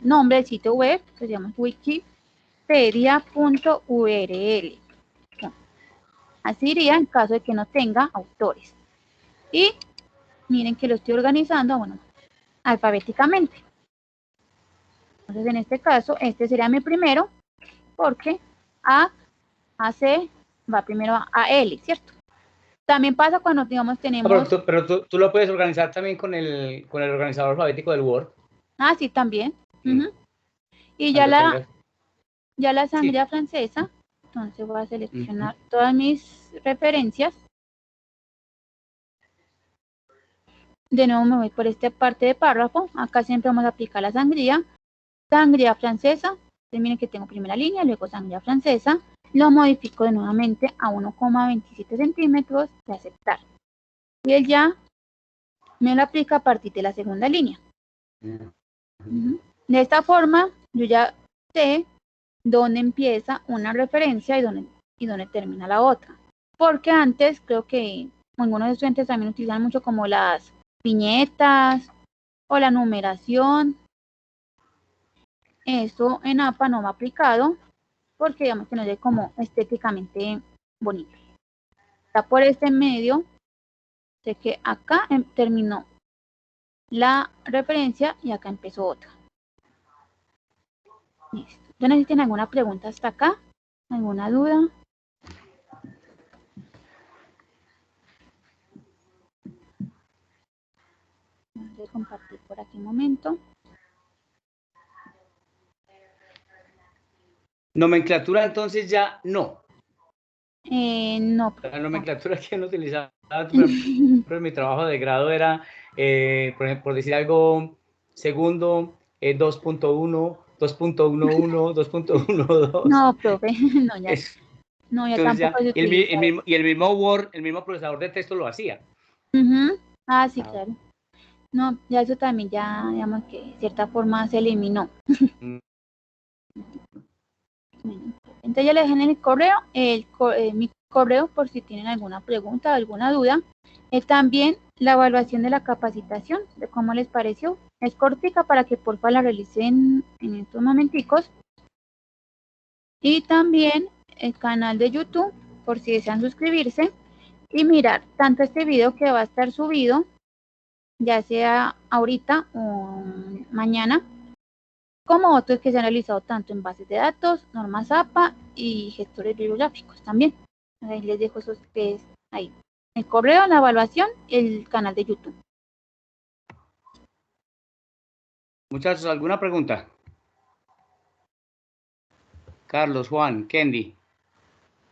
nombre del sitio web, que se llama wikipedia.url. Así iría en caso de que no tenga autores. Y miren que lo estoy organizando, bueno, alfabéticamente. Entonces, en este caso, este sería mi primero, porque A, C va primero a L, ¿cierto? También pasa cuando, digamos, tenemos... Pero tú lo puedes organizar también con el organizador alfabético del Word. Ah, sí, también. Mm. Y Cuando tengas... ya la Sí. sangría francesa, entonces voy a seleccionar todas mis referencias. De nuevo me voy por esta parte de párrafo. Acá siempre vamos a aplicar la sangría. Sangría francesa. Entonces miren que tengo primera línea, luego sangría francesa. Lo modifico de nuevamente a 1,27 centímetros de aceptar. Y él ya me lo aplica a partir de la segunda línea. De esta forma, yo ya sé dónde empieza una referencia y dónde termina la otra. Porque antes creo que algunos estudiantes también utilizan mucho como las viñetas o la numeración. Esto en APA no me ha aplicado porque digamos que no es como estéticamente bonito. Está por este medio, sé que acá terminó la referencia y acá empezó otra. Listo. ¿No necesitan alguna pregunta hasta acá? ¿Alguna duda? Voy a compartir por aquí un momento. Nomenclatura entonces ya no. No. La nomenclatura que no utilizaba en mi trabajo de grado era, por ejemplo, por decir algo, segundo, 2.1, 2.11, 2.12. No, profe, no, ya. Es, No, ya entonces tampoco ya, se utiliza. y el mismo Word, el mismo procesador de texto lo hacía. Ah, sí, claro. No, ya eso también ya, digamos que de cierta forma se eliminó. Entonces ya les dejé en el correo, mi correo por si tienen alguna pregunta o alguna duda. También la evaluación de la capacitación, de cómo les pareció. Es cortica para que porfa la realicen en estos momenticos. Y también el canal de YouTube, por si desean suscribirse y mirar tanto este video que va a estar subido, ya sea ahorita o mañana, como otros que se han realizado tanto en bases de datos, normas APA y gestores bibliográficos también. Ahí les dejo esos tres ahí. El correo, la evaluación, el canal de YouTube. Muchachos, ¿alguna pregunta? Carlos, Juan, Kendi.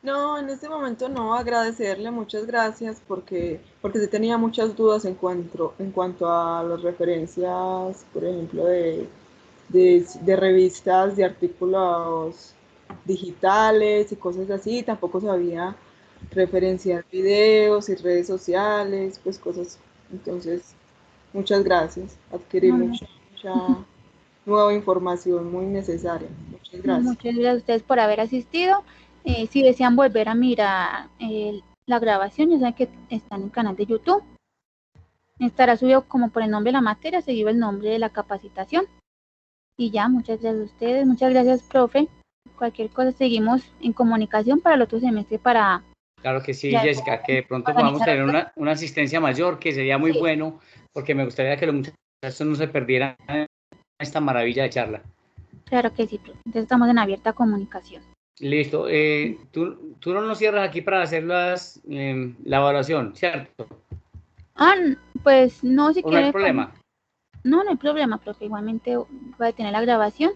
No, en este momento no, agradecerle, muchas gracias, porque sí tenía muchas dudas en cuanto a las referencias, por ejemplo, de revistas, de artículos digitales y cosas así, tampoco sabía referenciar videos y redes sociales, pues cosas, entonces, muchas gracias, adquirí mucha nueva información muy necesaria, muchas gracias. Muchas gracias a ustedes por haber asistido. Si desean volver a mirar la grabación, ya saben que está en el canal de YouTube. Estará subido como por el nombre de la materia, seguido el nombre de la capacitación. Y ya, muchas gracias a ustedes, muchas gracias, profe. Cualquier cosa seguimos en comunicación para el otro semestre para... Claro que sí, Jessica, que de pronto podamos organizar tener una asistencia mayor, que sería muy bueno, porque me gustaría que los muchachos esto no se perdiera esta maravilla de charla. Claro que sí, profe. Entonces estamos en abierta comunicación. Listo. Tú no nos cierras aquí para hacer la evaluación, ¿cierto? Pues no, si ¿O no hay quiere. problema? No, no hay problema, profe. Igualmente voy a tener la grabación